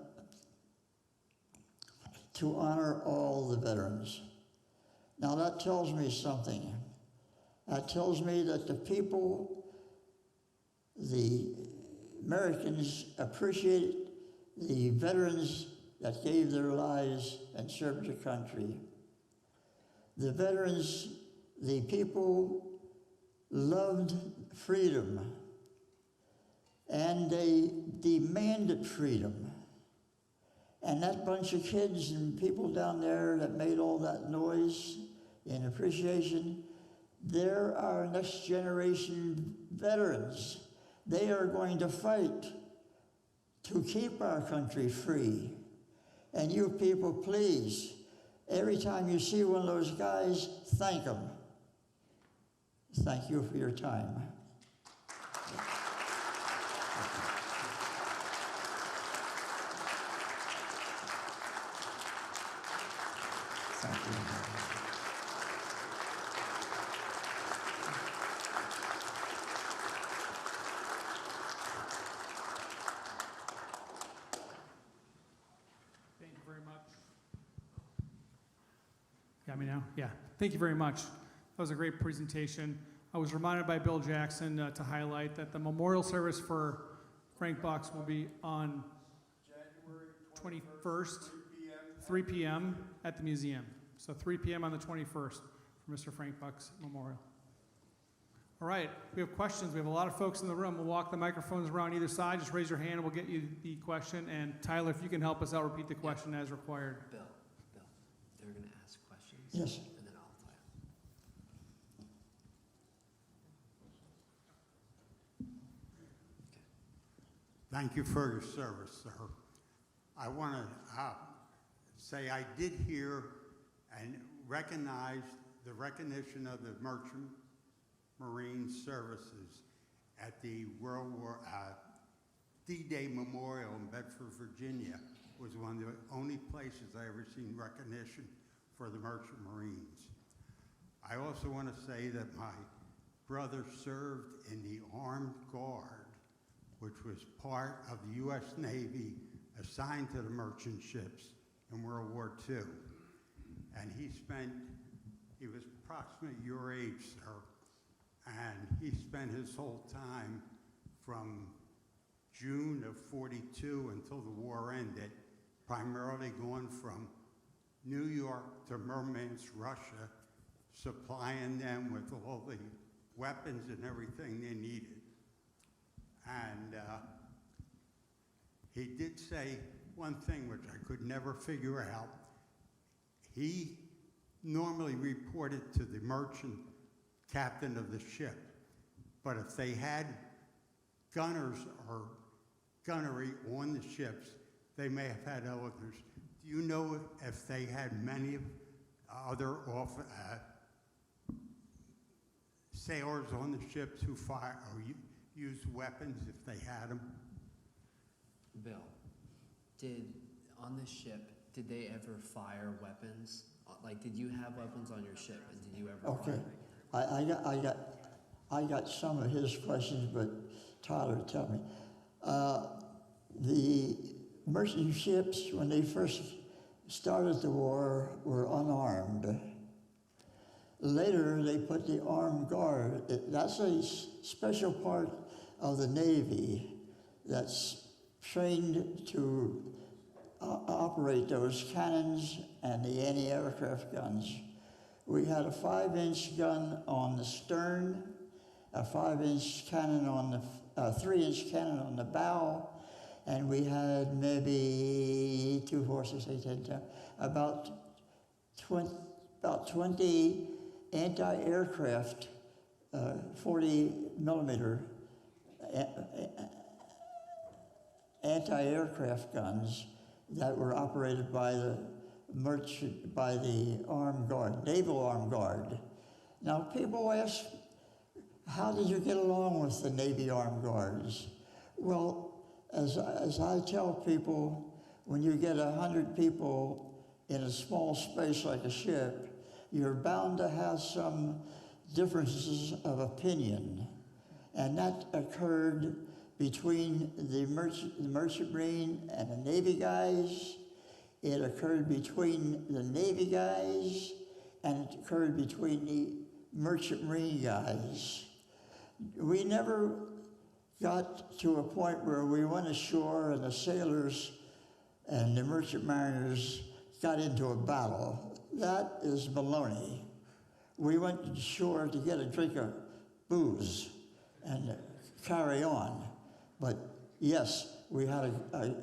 to honor all the veterans. Now that tells me something. That tells me that the people, the Americans, appreciate the veterans that gave their lives and served the country. The veterans, the people loved freedom, and they demanded freedom. And that bunch of kids and people down there that made all that noise in appreciation, they're our next generation veterans. They are going to fight to keep our country free. And you people, please, every time you see one of those guys, thank them. Thank you for your time. Thank you. Thank you very much. Got me now? Yeah. Thank you very much. That was a great presentation. I was reminded by Bill Jackson to highlight that the memorial service for Frank Bucks will be on January 21st, 3 p.m. at the museum. So 3 p.m. on the 21st for Mr. Frank Bucks Memorial. All right, we have questions. We have a lot of folks in the room. We'll walk the microphones around either side. Just raise your hand and we'll get you the question. And Tyler, if you can help us out, repeat the question as required. Bill, they're going to ask questions. Yes. And then I'll tell you. Thank you for your service, sir. I want to say I did hear and recognize the recognition of the Merchant Marine Services at the World War D-Day Memorial in Bedford, Virginia. Was one of the only places I ever seen recognition for the Merchant Marines. I also want to say that my brother served in the Armed Guard, which was part of the U.S. Navy assigned to the merchant ships in World War II. And he was approximately your age, sir, and he spent his whole time from June of '42 until the war ended, primarily going from New York to Murmansk, Russia, supplying them with all the weapons and everything they needed. And he did say one thing which I could never figure out. He normally reported to the merchant captain of the ship, but if they had gunners or gunnery on the ships, they may have had others. Do you know if they had many other sailors on the ships who fire or used weapons if they had them? Bill, on the ship, did they ever fire weapons? Like, did you have weapons on your ship, and did you ever Okay, I got some of his questions, but Tyler, tell me. The merchant ships, when they first started the war, were unarmed. Later, they put the armed guard. That's a special part of the Navy that's trained to operate those cannons and the anti-aircraft guns. We had a 5-inch gun on the stern, a 5-inch cannon on the, 3-inch cannon on the bow, and we had maybe 2, 4, 6, 8, 10, 10, about 20 anti-aircraft 40 millimeter anti-aircraft guns that were operated by the armed guard, naval armed guard. Now people ask, how did you get along with the Navy armed guards? Well, as I tell people, when you get 100 people in a small space like a ship, you're bound to have some differences of opinion. And that occurred between the merchant marine and the Navy guys. It occurred between the Navy guys, and it occurred between the merchant marine guys. We never got to a point where we went ashore and the sailors and the merchant mariners got into a battle. That is baloney. We went ashore to get a drink of booze and carry on. But yes, we had a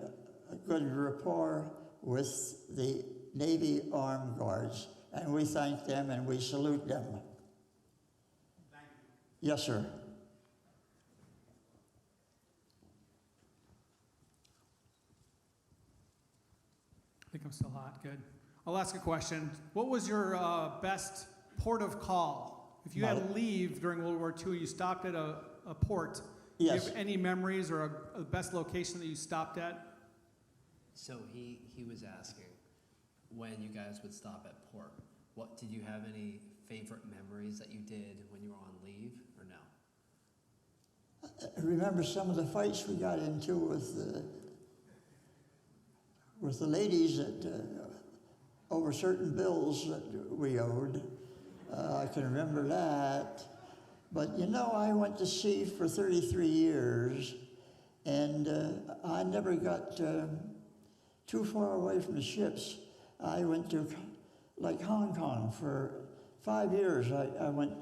good rapport with the Navy armed guards, and we thank them and we salute them. Thank you. Yes, sir. I think I'm still hot. Good. I'll ask a question. What was your best port of call? If you had to leave during World War II, you stopped at a port. Yes. Do you have any memories or a best location that you stopped at? So he was asking when you guys would stop at port. What did you have any favorite memories that you did when you were on leave, or no? I remember some of the fights we got into with the ladies that over certain bills that we owed. I can remember that. But you know, I went to sea for 33 years, and I never got too far away from the ships. I went to like Hong Kong for 5 years. I went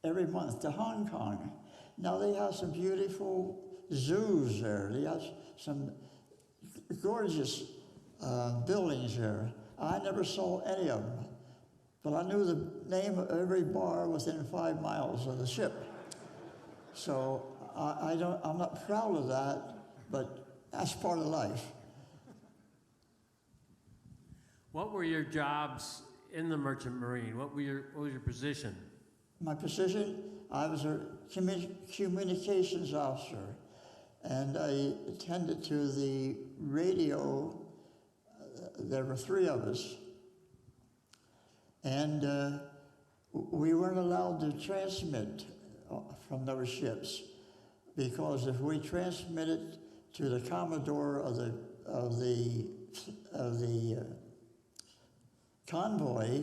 every month to Hong Kong. Now they have some beautiful zoos there. They have some gorgeous buildings there. I never saw any of them, but I knew the name of every bar within 5 miles of the ship. So I'm not proud of that, but that's part of life. What were your jobs in the Merchant Marine? What was your position? My position, I was a communications officer, and I attended to the radio. There were 3 of us, and we weren't allowed to transmit from those ships, because if we transmitted to the Commodore of the convoy,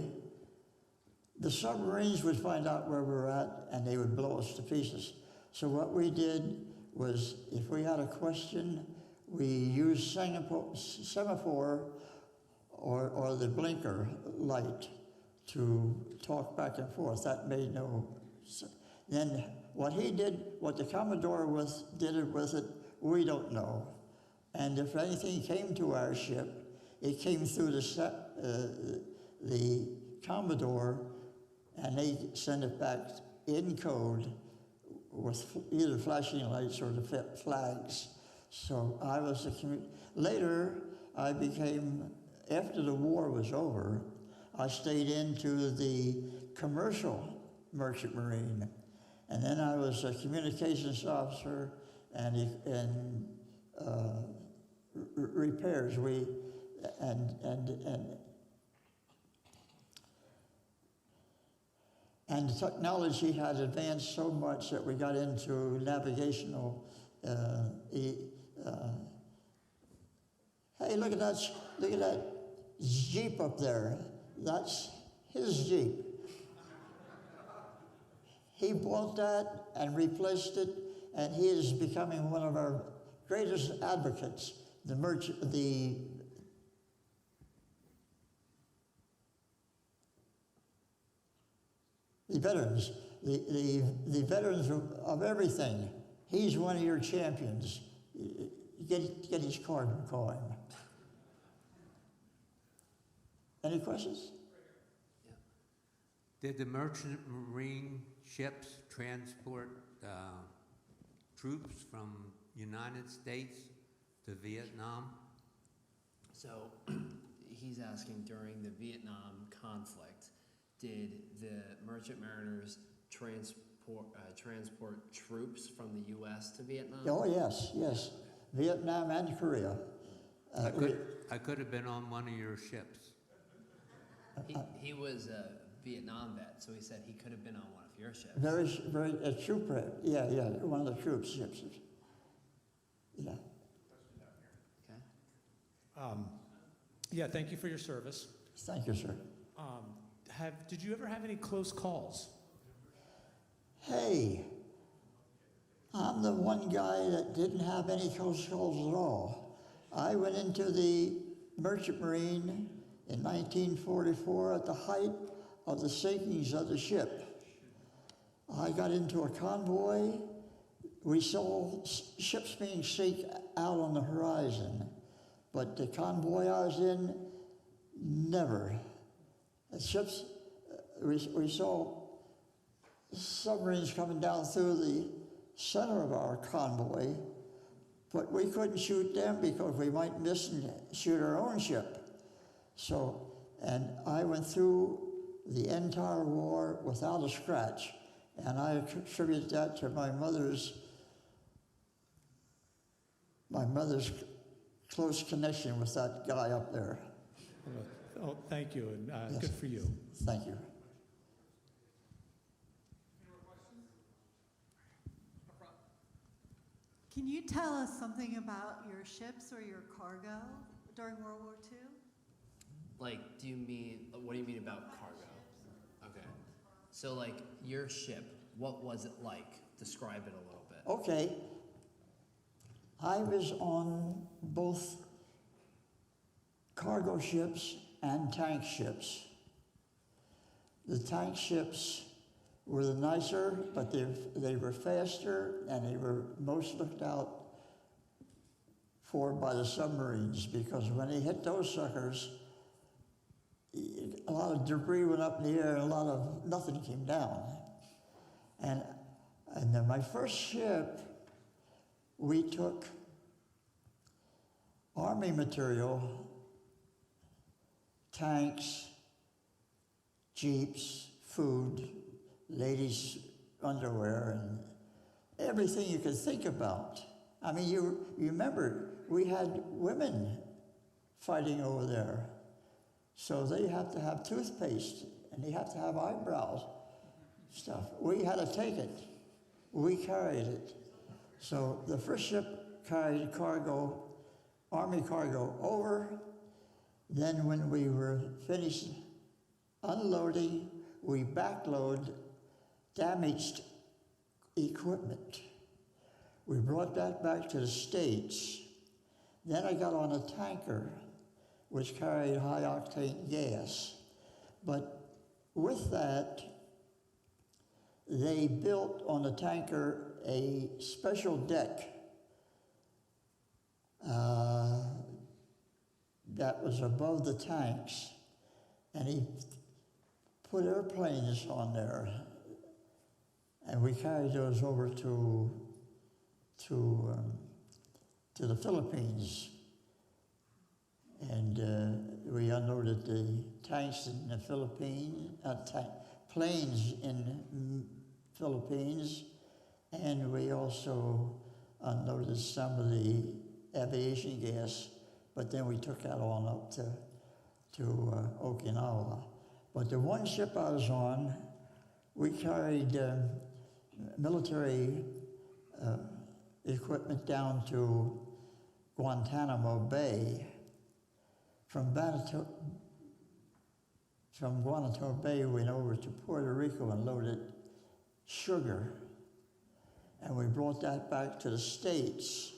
the submarines would find out where we were at, and they would blow us to pieces. So what we did was, if we had a question, we used semaphore or the blinker light to talk back and forth. That made no sense. Then what he did, what the Commodore did with it, we don't know. And if anything came to our ship, it came through the Commodore, and they send it back in code with either flashing lights or the flags. So I was later I became, after the war was over, I stayed into the commercial merchant marine, and then I was a communications officer and repairs. And the technology had advanced so much that we got into navigational Hey, look at that Jeep up there. That's his Jeep. He bought that and replaced it, and he is becoming one of our greatest advocates. The veterans, the veterans of everything. He's one of your champions. Get his card and call him. Any questions? Did the merchant marine ships transport troops from United States to Vietnam? So he's asking, during the Vietnam conflict, did the merchant mariners transport troops from the U.S. to Vietnam? Oh, yes. Vietnam and Korea. I could have been on one of your ships. He was a Vietnam vet, so he said he could have been on one of your ships. Very, a trooper. Yeah, one of the troops ships. Yeah. Okay. Yeah, thank you for your service. Thank you, sir. Did you ever have any close calls? Hey, I'm the one guy that didn't have any close calls at all. I went into the Merchant Marine in 1944 at the height of the sinkings of the ship. I got into a convoy. We saw ships being sunk out on the horizon, but the convoy I was in, never. The ships, we saw submarines coming down through the center of our convoy, but we couldn't shoot them because we might miss and shoot our own ship. So, and I went through the entire war without a scratch, and I attribute that to my mother's close connection with that guy up there. Oh, thank you, and Yes. good for you. Thank you. Can you tell us something about your ships or your cargo during World War II? Like, what do you mean about cargo? Okay. So, like, your ship, what was it like? Describe it a little bit. Okay. I was on both cargo ships and tank ships. The tank ships were the nicer, but they were faster, and they were most looked out for by the submarines, because when they hit those suckers, a lot of debris went up in the air, and a lot of nothing came down. And then my first ship, we took Army material, tanks, jeeps, food, ladies' underwear, and everything you could think about. I mean, you remember, we had women fighting over there. So they have to have toothpaste, and they have to have eyebrows stuff. We had to take it. We carried it. So the first ship carried cargo, Army cargo over. Then when we were finished unloading, we backload damaged equipment. We brought that back to the States. Then I got on a tanker, which carried high-octane gas. But with that, they built on the tanker a special deck that was above the tanks, and he put airplanes on there, and we carried those over to the Philippines. And we unloaded the tanks in the Philippines, planes in Philippines, and we also unloaded some of the aviation gas, but then we took that on up to Okinawa. But the one ship I was on, we carried military equipment down to Guantanamo Bay, from Guantanamo Bay, we went over to Puerto Rico and loaded sugar. And we brought that back to the States.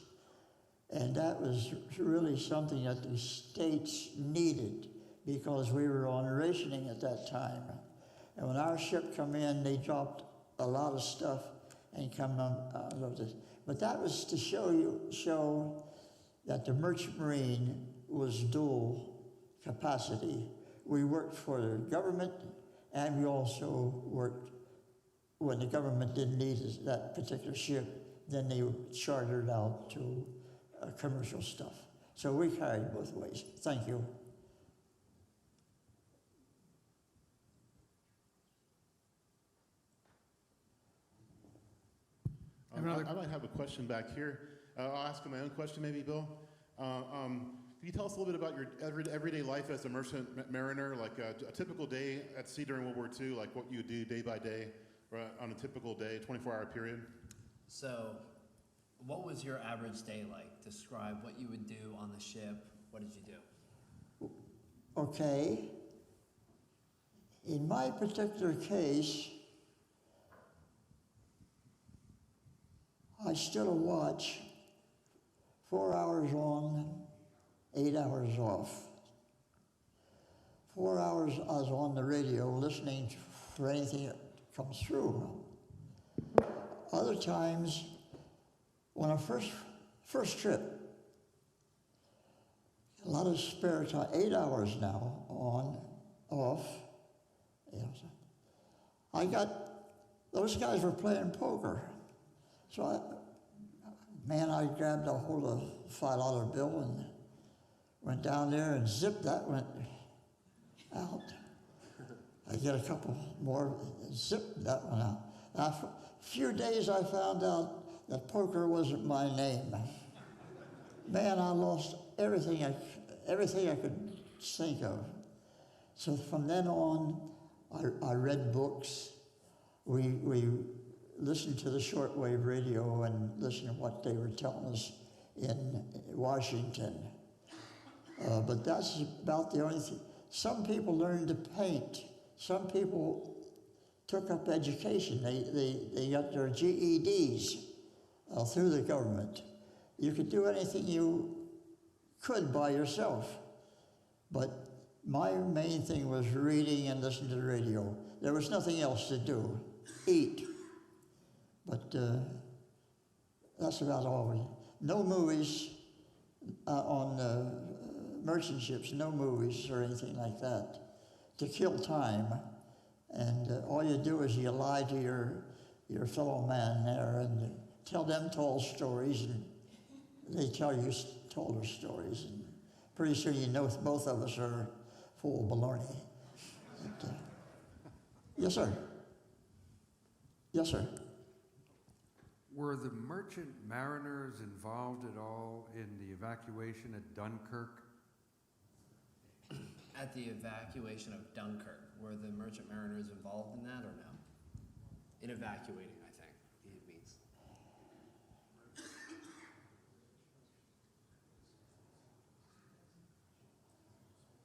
And that was really something that the States needed because we were on rationing at that time. And when our ship come in, they dropped a lot of stuff and come on this. But that was to show that the Merchant Marine was dual capacity. We worked for the government, and we also worked when the government didn't need that particular ship, then they chartered out to commercial stuff. So we carried both ways. Thank you. I have another- I might have a question back here. I'll ask my own question, maybe, Bill. Can you tell us a little bit about your everyday life as a merchant mariner, like a typical day at sea during World War II, like what you do day by day on a typical day, 24-hour period? So, what was your average day like? Describe what you would do on the ship. What did you do? Okay. In my particular case, I stood a watch, 4 hours on, 8 hours off. 4 hours I was on the radio listening for anything that comes through. Other times, when I first trip, a lot of spare time, 8 hours now, on, off. Those guys were playing poker. So I grabbed a hold of a $5 bill and went down there and zipped that went out. I get a couple more, zipped that one out. After a few days I found out that poker wasn't my name. Man, I lost everything I could think of. So from then on, I read books. We listened to the shortwave radio and listened to what they were telling us in Washington. But that's about the only thing. Some people learned to paint. Some people took up education. They got their GEDs through the government. You could do anything you could by yourself. But my main thing was reading and listening to the radio. There was nothing else to do. Eat. But that's about all. No movies on merchant ships, no movies or anything like that to kill time. And all you do is you lie to your fellow man there and tell them tall stories, and they tell you taller stories. And pretty soon you know both of us are full of baloney. But, yes, sir. Yes, sir. Were the merchant mariners involved at all in the evacuation at Dunkirk? At the evacuation of Dunkirk, were the merchant mariners involved in that or no? In evacuating, I think it means.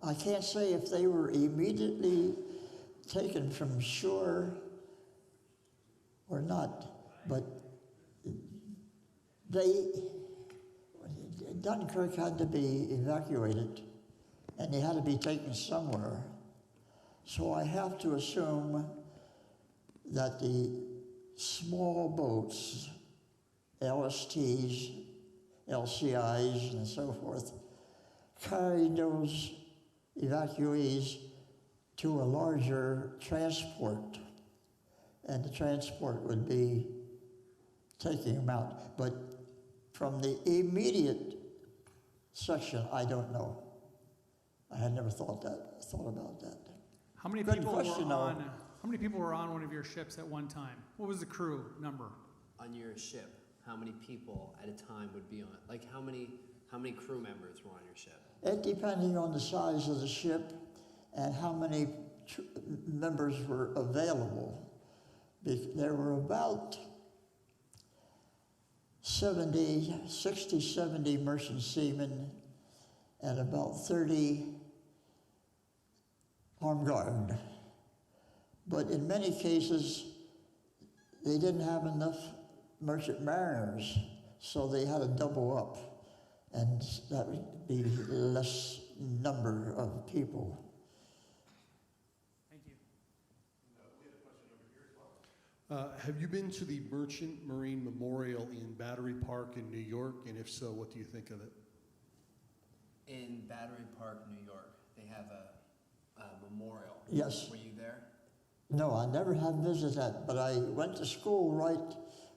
I can't say if they were immediately taken from shore or not, but Dunkirk had to be evacuated, and they had to be taken somewhere. So I have to assume that the small boats, LSTs, LCIs, and so forth, carried those evacuees to a larger transport, and the transport would be taking them out. But from the immediate section, I don't know. I had never thought about that. How many Good people question, were though. on? How many people were on one of your ships at one time? What was the crew number? On your ship, how many people at a time would be on it? Like how many crew members were on your ship? It depending on the size of the ship and how many members were available. There were about 60, 70 merchant seamen and about 30 armed guard. But in many cases, they didn't have enough merchant mariners, so they had to double up, and that would be less number of people. Thank you. Have you been to the Merchant Marine Memorial in Battery Park in New York? And if so, what do you think of it? In Battery Park, New York, they have a memorial. Yes. Were you there? No, I never had visited that, but I went to school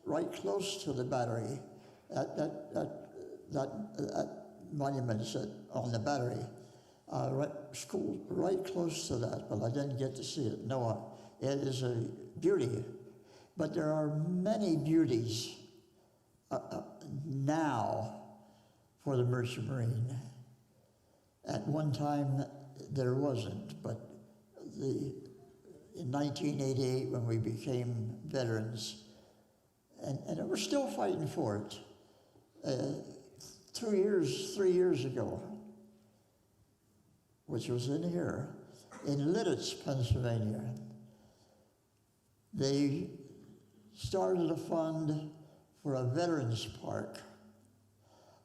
right close to the battery, that monument on the battery. I went to school right close to that, but I didn't get to see it. No, it is a beauty, but there are many beauties now for the Merchant Marine. At one time, there wasn't, but in 1988, when we became veterans, and we're still fighting for it. 3 years ago, which was in here, in Lidditz, Pennsylvania, they started a fund for a veterans park,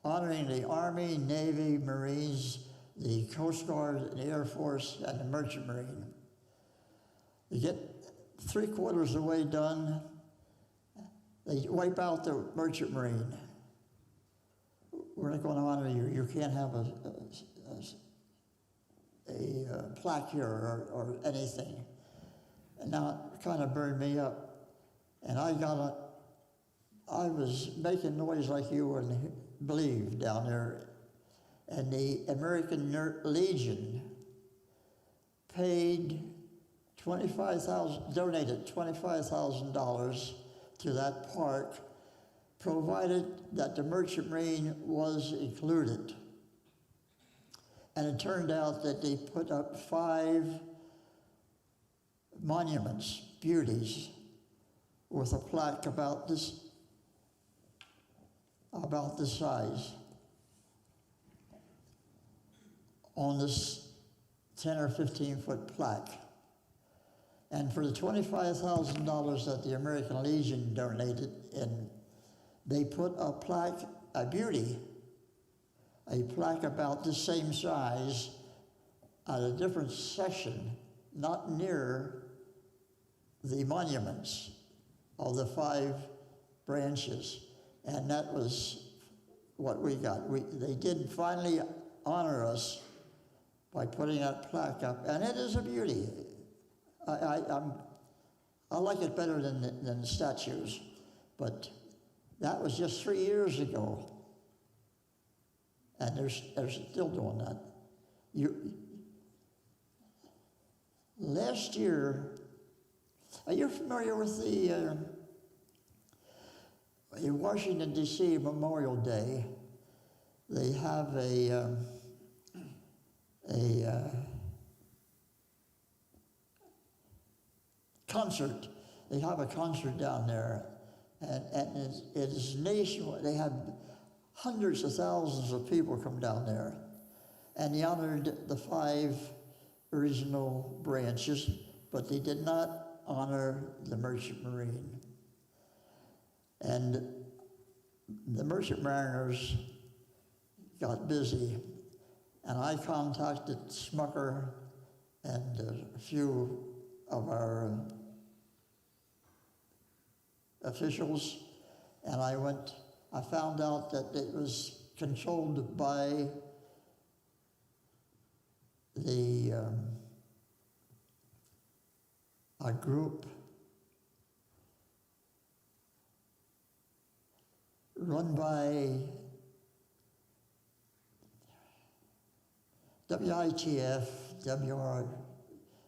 honoring the Army, Navy, Marines, the Coast Guard, the Air Force, and the Merchant Marine. They get 3/4 of the way done, they wipe out the Merchant Marine. We're not going to honor you. You can't have a plaque here or anything. And now it kind of burned me up. And I was making noise like you wouldn't believe down there. And the American Legion donated $25,000 to that park, provided that the Merchant Marine was included. And it turned out that they put up 5 monuments, beauties, with a plaque about this size on this 10 or 15 foot plaque. And for the $25,000 that the American Legion donated, and they put a plaque, a plaque about the same size at a different section, not near the monuments of the 5 branches. And that was what we got. They did finally honor us by putting that plaque up, and it is a beauty. I like it better than the statues, but that was just 3 years ago, and they're still doing that. Last year, are you familiar with the in Washington, D.C. Memorial Day? They have a concert. They have a concert down there, and it is nationwide. They have hundreds of thousands of people come down there, and they honored the 5 original branches, but they did not honor the Merchant Marine. And the Merchant Mariners got busy, and I contacted Smucker and a few of our officials, and I found out that it was controlled by a group run by WITF,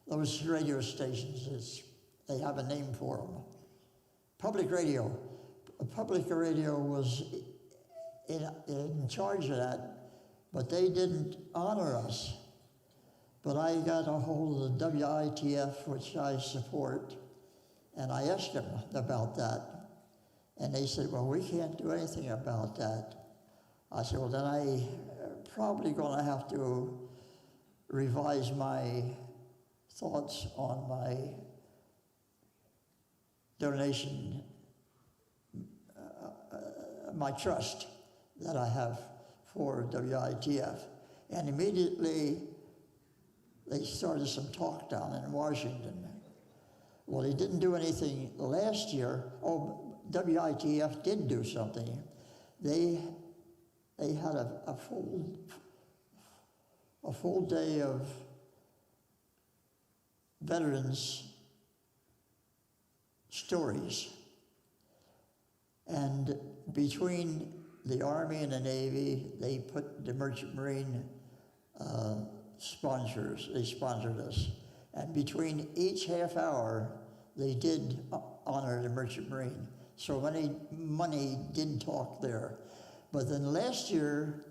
those radio stations. They have a name for them. Public radio. Public radio was in charge of that, but they didn't honor us. But I got a hold of the WITF, which I support, and I asked them about that. And they said, well, we can't do anything about that. I said, well, then I probably going to have to revise my thoughts on my donation, my trust that I have for WITF. And immediately they started some talk down in Washington. Well, they didn't do anything last year. Oh, WITF did do something. They had a full day of veterans stories. And between the Army and the Navy, they put the Merchant Marine sponsors, they sponsored us. And between each half hour, they did honor the Merchant Marine. So money did talk there. But then last year,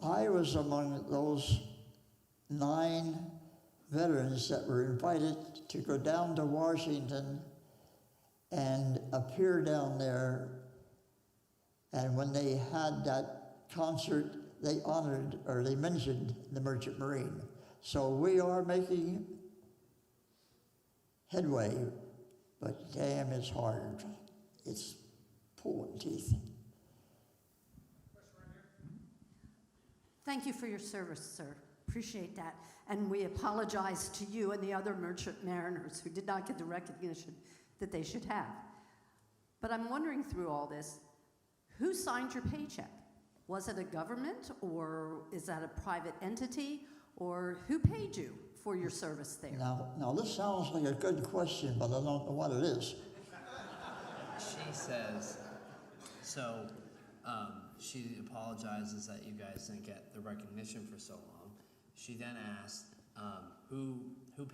I was among those 9 veterans that were invited to go down to Washington and appear down there. And when they had that concert, they honored, or they mentioned the Merchant Marine. So we are making headway, but damn, it's hard. It's pulling teeth. Thank you for your service, sir. Appreciate that. And we apologize to you and the other merchant mariners who did not get the recognition that they should have. But I'm wondering through all this, who signed your paycheck? Was it a government, or is that a private entity, or who paid you for your service there? Now this sounds like a good question, but I don't know what it is. She says, so she apologizes that you guys didn't get the recognition for so long. She then asked, who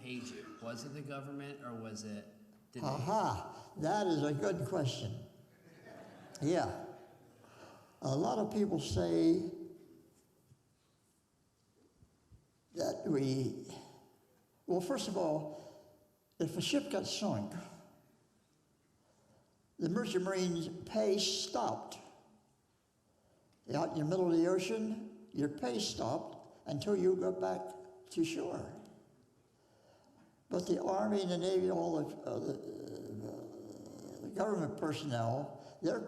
paid you? Was it the government, or was it the Navy? Aha, that is a good question. Yeah. A lot of people say that well, first of all, if a ship got sunk, the Merchant Marine's pay stopped. Out in the middle of the ocean, your pay stopped until you got back to shore. But the Army and the Navy, all the government personnel, they were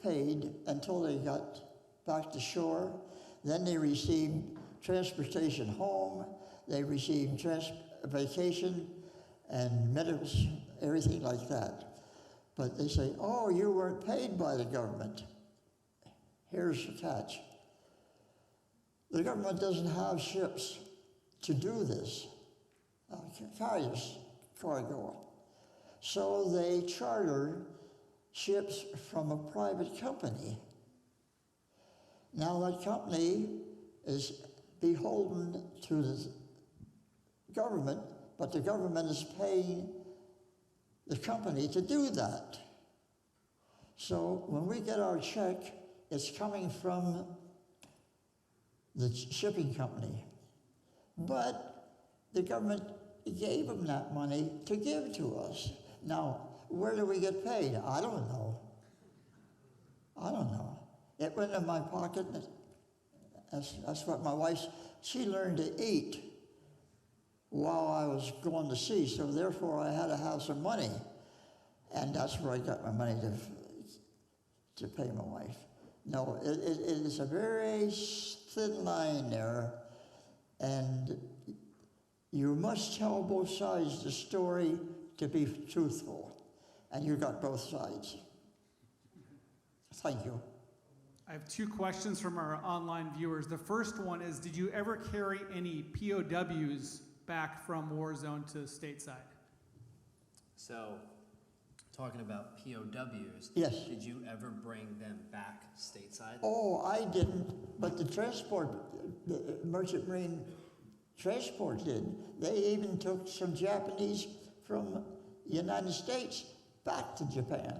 paid until they got back to shore. Then they received transportation home. They received vacation and medical, everything like that. But they say, oh, you weren't paid by the government. Here's the catch. The government doesn't have ships to do this, carry this cargo. So they charter ships from a private company. Now that company is beholden to the government, but the government is paying the company to do that. So when we get our check, it's coming from the shipping company. But the government gave them that money to give to us. Now, where do we get paid? I don't know. It went in my pocket. That's what my wife, she learned to eat while I was going to sea, so therefore I had to have some money. And that's where I got my money to pay my wife. No, it is a very thin line there, and you must tell both sides of the story to be truthful, and you got both sides. Thank you. I have 2 questions from our online viewers. The first one is, did you ever carry any POWs back from war zone to stateside? So, talking about POWs, Yes. did you ever bring them back stateside? Oh, I didn't, but the Merchant Marine transport did. They even took some Japanese from the United States back to Japan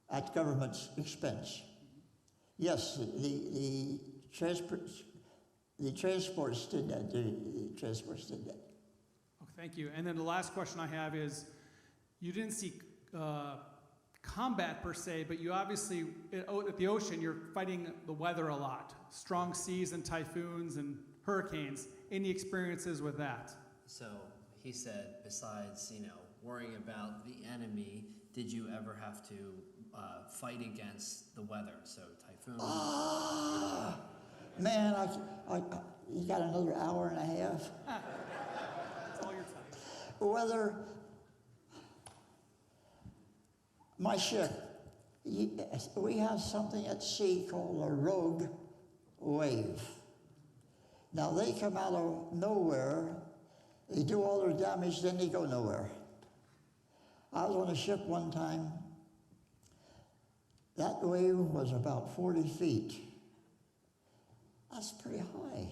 at government's expense. Yes, the transports did that. The transports did that. Oh, thank you. And then the last question I have is, you didn't see combat per se, but you obviously, at the ocean, you're fighting the weather a lot. Strong seas and typhoons and hurricanes. Any experiences with that? So he said, besides, worrying about the enemy, did you ever have to fight against the weather? So typhoon. Man, you got another hour and a half. That's all your time. Weather, my ship, we have something at sea called a rogue wave. Now they come out of nowhere, they do all their damage, then they go nowhere. I was on a ship one time, that wave was about 40 feet. That's pretty high.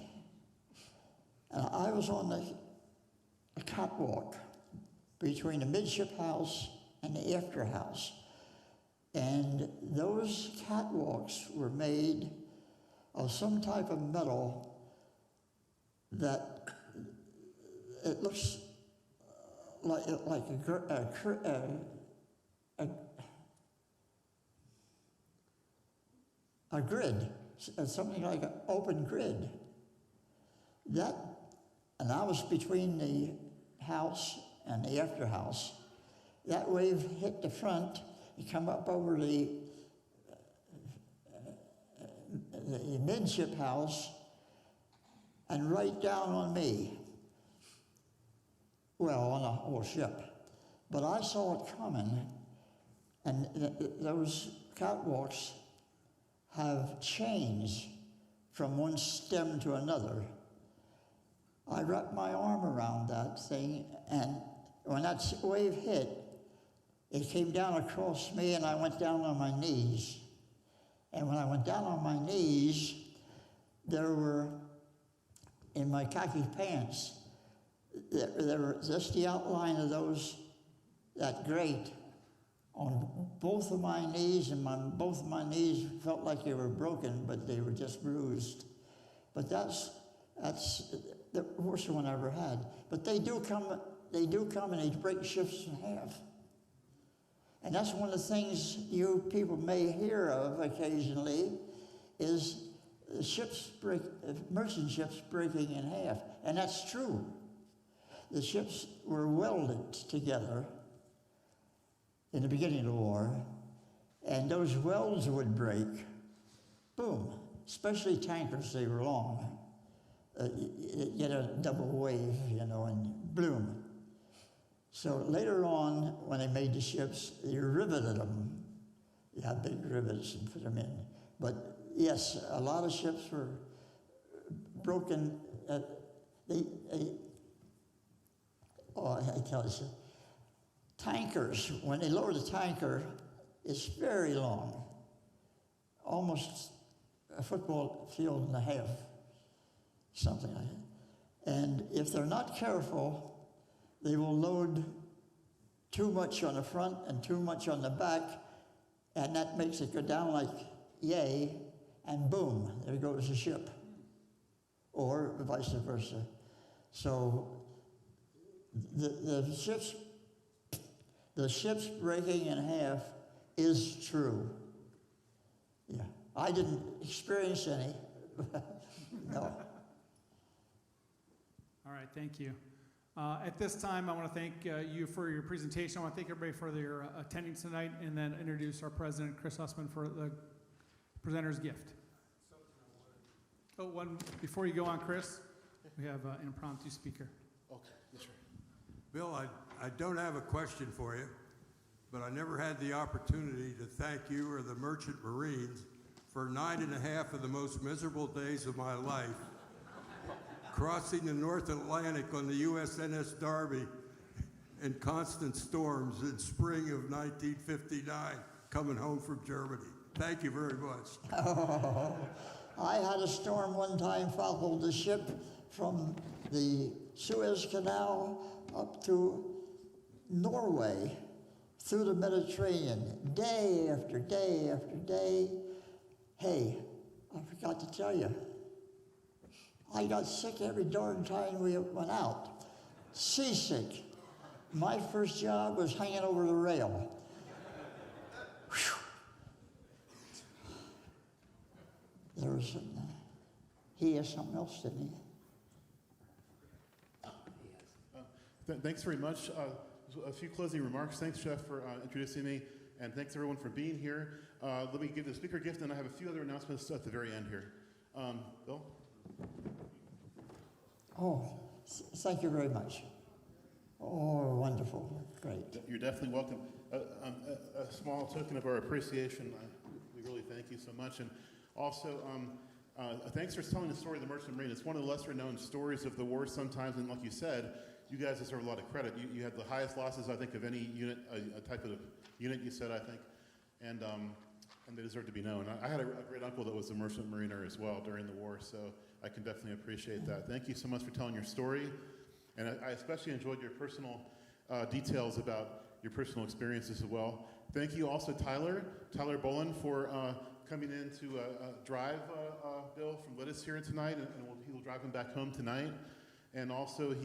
And I was on the catwalk between the midship house and the after house. And those catwalks were made of some type of metal that it looks like a grid, something like an open grid. And I was between the house and the after house. That wave hit the front, it come up over the midship house and right down on me. Well, on the whole ship. But I saw it coming, and those catwalks have chains from one stem to another. I wrapped my arm around that thing, and when that wave hit, it came down across me, and I went down on my knees. And when I went down on my knees, there were, in my khaki pants, there were just the outline of that grate on both of my knees, and both of my knees felt like they were broken, but they were just bruised. But that's the worst one I ever had. But they do come and they break ships in half. And that's one of the things you people may hear of occasionally, is merchant ships breaking in half. And that's true. The ships were welded together in the beginning of the war, and those welds would break, boom, especially tankers, they were long. You get a double wave, and bloom. So later on, when they made the ships, they riveted them. You had big rivets and put them in. But yes, a lot of ships were broken. I tell you, tankers, when they lower the tanker, it's very long, almost a football field and a half, something like that. And if they're not careful, they will load too much on the front and too much on the back, and that makes it go down like yay, and boom, there goes the ship, or vice versa. So the ships breaking in half is true. Yeah, I didn't experience any. No. All right, thank you. At this time, I want to thank you for your presentation. I want to thank everybody for their attending tonight, and then introduce our president, Chris Hussman, for the presenter's gift. Oh, one before you go on, Chris, we have an impromptu speaker. Okay, yes, sir. Bill, I don't have a question for you, but I never had the opportunity to thank you or the Merchant Marines for 9.5 of the most miserable days of my life, crossing the North Atlantic on the USNS Derby in constant storms in spring of 1959, coming home from Germany. Thank you very much. Oh, I had a storm one time, followed the ship from the Suez Canal up to Norway, through the Mediterranean, day after day after day. Hey, I forgot to tell you, I got sick every darn time we went out. Seasick. My first job was hanging over the rail. years, and he is something else, didn't he? Thanks very much. A few closing remarks. Thanks, Jeff, for introducing me, and thanks everyone for being here. Let me give the speaker gift, and I have a few other announcements at the very end here. Bill? Oh, thank you very much. Oh, wonderful. Great. You're definitely welcome. A small token of our appreciation. We really thank you so much. And also, thanks for telling the story of the Merchant Marine. It's one of the lesser known stories of the war sometimes, and like you said, you guys deserve a lot of credit. You had the highest losses, I think, of any unit, a type of unit, you said, I think, and they deserve to be known. I had a great uncle that was a Merchant Mariner as well during the war, so I can definitely appreciate that. Thank you so much for telling your story, and I especially enjoyed your personal details about your personal experiences as well. Thank you also, Tyler Bolin, for coming in to drive Bill from Littis here tonight, and he will drive him back home tonight. And also,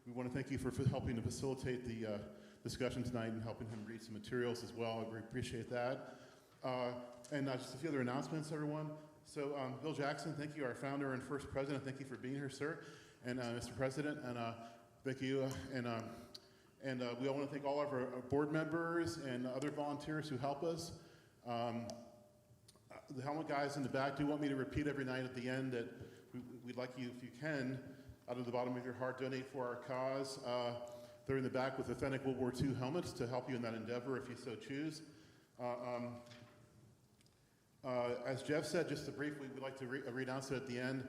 we want to thank you for helping to facilitate the discussion tonight and helping him read some materials as well. We appreciate that. And just a few other announcements, everyone. So, Bill Jackson, thank you, our founder and first president. Thank you for being here, sir, and Mr. President, and thank you. And we all want to thank all of our board members and other volunteers who help us. The helmet guys in the back do want me to repeat every night at the end that we'd like you, if you can, out of the bottom of your heart, donate for our cause. They're in the back with authentic World War II helmets to help you in that endeavor if you so choose. As Jeff said, just to briefly, we'd like to re-announce it at the end.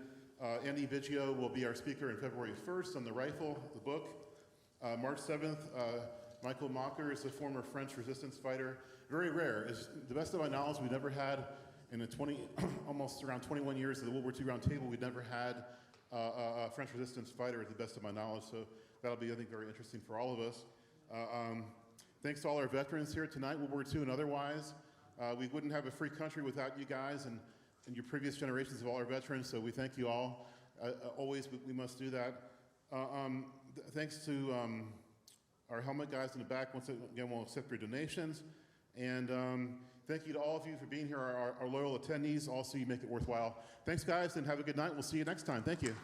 Andy Biggio will be our speaker on February 1st on the rifle, the book. March 7th, Michael Mocker is a former French resistance fighter. Very rare. As the best of my knowledge, we never had, in the almost around 21 years of the World War II Round Table, we'd never had a French resistance fighter, at the best of my knowledge. So that'll be, I think, very interesting for all of us. Thanks to all our veterans here tonight, World War II and otherwise. We wouldn't have a free country without you guys and your previous generations of all our veterans, so we thank you all. Always, we must do that. Thanks to our helmet guys in the back. Once again, we'll accept your donations. And thank you to all of you for being here, our loyal attendees. Also, you make it worthwhile. Thanks, guys, and have a good night. We'll see you next time. Thank you.